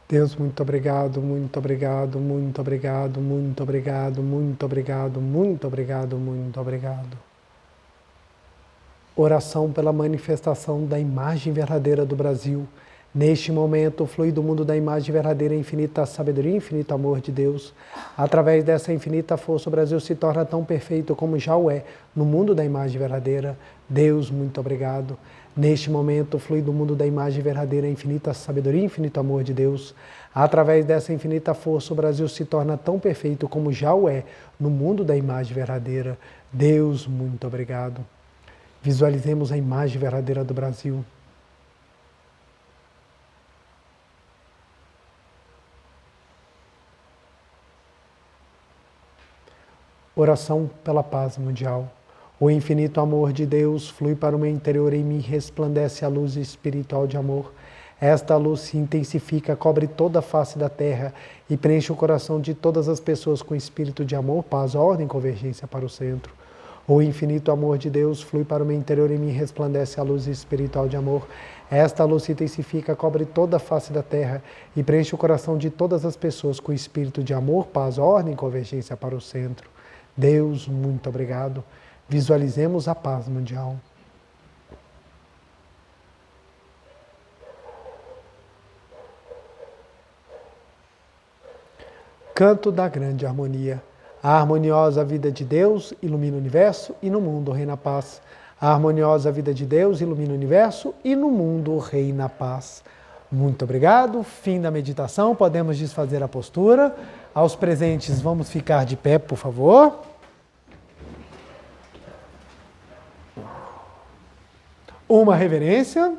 Deus, muito obrigado, muito obrigado, muito obrigado, muito obrigado, muito obrigado, muito obrigado, muito obrigado. Oração pela manifestação da imagem verdadeira do Brasil. Neste momento, flui do mundo da imagem verdadeira, infinita sabedoria, infinito amor de Deus. Através dessa infinita força, o Brasil se torna tão perfeito como já o é no mundo da imagem verdadeira. Deus, muito obrigado. Neste momento, flui do mundo da imagem verdadeira, infinita sabedoria, infinito amor de Deus. Através dessa infinita força, o Brasil se torna tão perfeito como já o é no mundo da imagem verdadeira. Deus, muito obrigado. Visualizemos a imagem verdadeira do Brasil. Oração pela paz mundial. O infinito amor de Deus flui para o meu interior e em mim resplandece a luz espiritual de amor. Esta luz se intensifica, cobre toda a face da terra e preenche o coração de todas as pessoas com espírito de amor, paz, ordem e convergência para o centro. O infinito amor de Deus flui para o meu interior e em mim resplandece a luz espiritual de amor. Esta luz se intensifica, cobre toda a face da terra e preenche o coração de todas as pessoas com espírito de amor, paz, ordem e convergência para o centro. Deus, muito obrigado. Visualizemos a paz mundial. Canto da grande harmonia. A harmoniosa vida de Deus ilumina o universo e no mundo reina a paz. A harmoniosa vida de Deus ilumina o universo e no mundo reina a paz. Muito obrigado. Fim da meditação. Podemos desfazer a postura. Aos presentes, vamos ficar de pé, por favor. Uma reverência.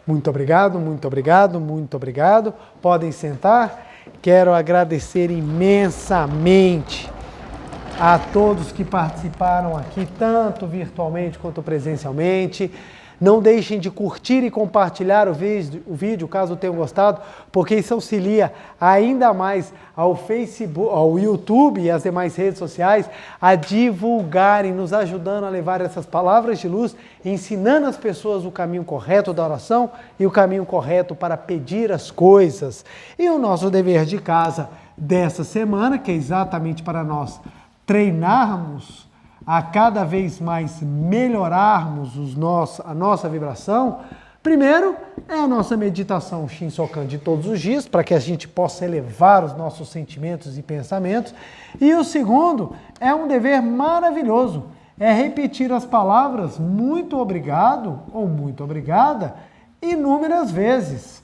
Muito obrigado, muito obrigado, muito obrigado. Podem sentar. Quero agradecer imensamente a todos que participaram aqui, tanto virtualmente quanto presencialmente. Não deixem de curtir e compartilhar o vídeo, caso tenham gostado, porque isso auxilia ainda mais ao Facebook, ao YouTube e às demais redes sociais a divulgarem, nos ajudando a levar essas palavras de luz, ensinando as pessoas o caminho correto da oração e o caminho correto para pedir as coisas. E o nosso dever de casa dessa semana, que é exatamente para nós treinarmos a cada vez mais melhorarmos a nossa vibração, primeiro é a nossa meditação Shinsokan de todos os dias, para que a gente possa elevar os nossos sentimentos e pensamentos. E o segundo é um dever maravilhoso, é repetir as palavras muito obrigado ou muito obrigada inúmeras vezes.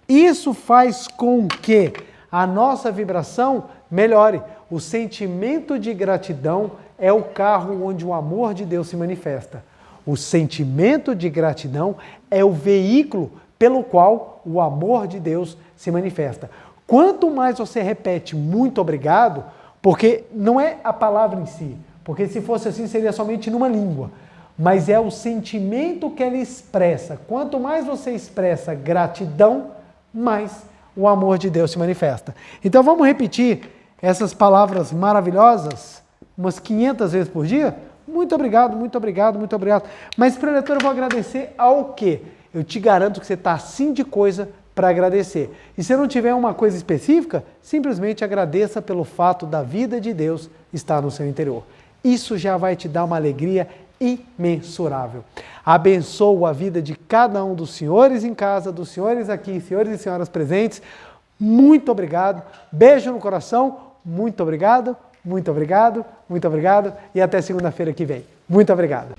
Isso faz com que a nossa vibração melhore. O sentimento de gratidão é o carro onde o amor de Deus se manifesta. O sentimento de gratidão é o veículo pelo qual o amor de Deus se manifesta. Quanto mais você repete muito obrigado, porque não é a palavra em si, porque se fosse assim seria somente numa língua, mas é o sentimento que ela expressa. Quanto mais você expressa gratidão, mais o amor de Deus se manifesta. Então vamos repetir essas palavras maravilhosas umas 500 vezes por dia? Muito obrigado, muito obrigado, muito obrigado. Mas, preletor, eu vou agradecer ao quê? Eu te garanto que você está assim de coisa para agradecer. E se não tiver uma coisa específica, simplesmente agradeça pelo fato da vida de Deus estar no seu interior. Isso já vai te dar uma alegria imensurável. Abençoo a vida de cada um dos senhores em casa, dos senhores aqui, senhores e senhoras presentes. Muito obrigado. Beijo no coração. Muito obrigado. Muito obrigado, muito obrigado e até segunda-feira que vem. Muito obrigado.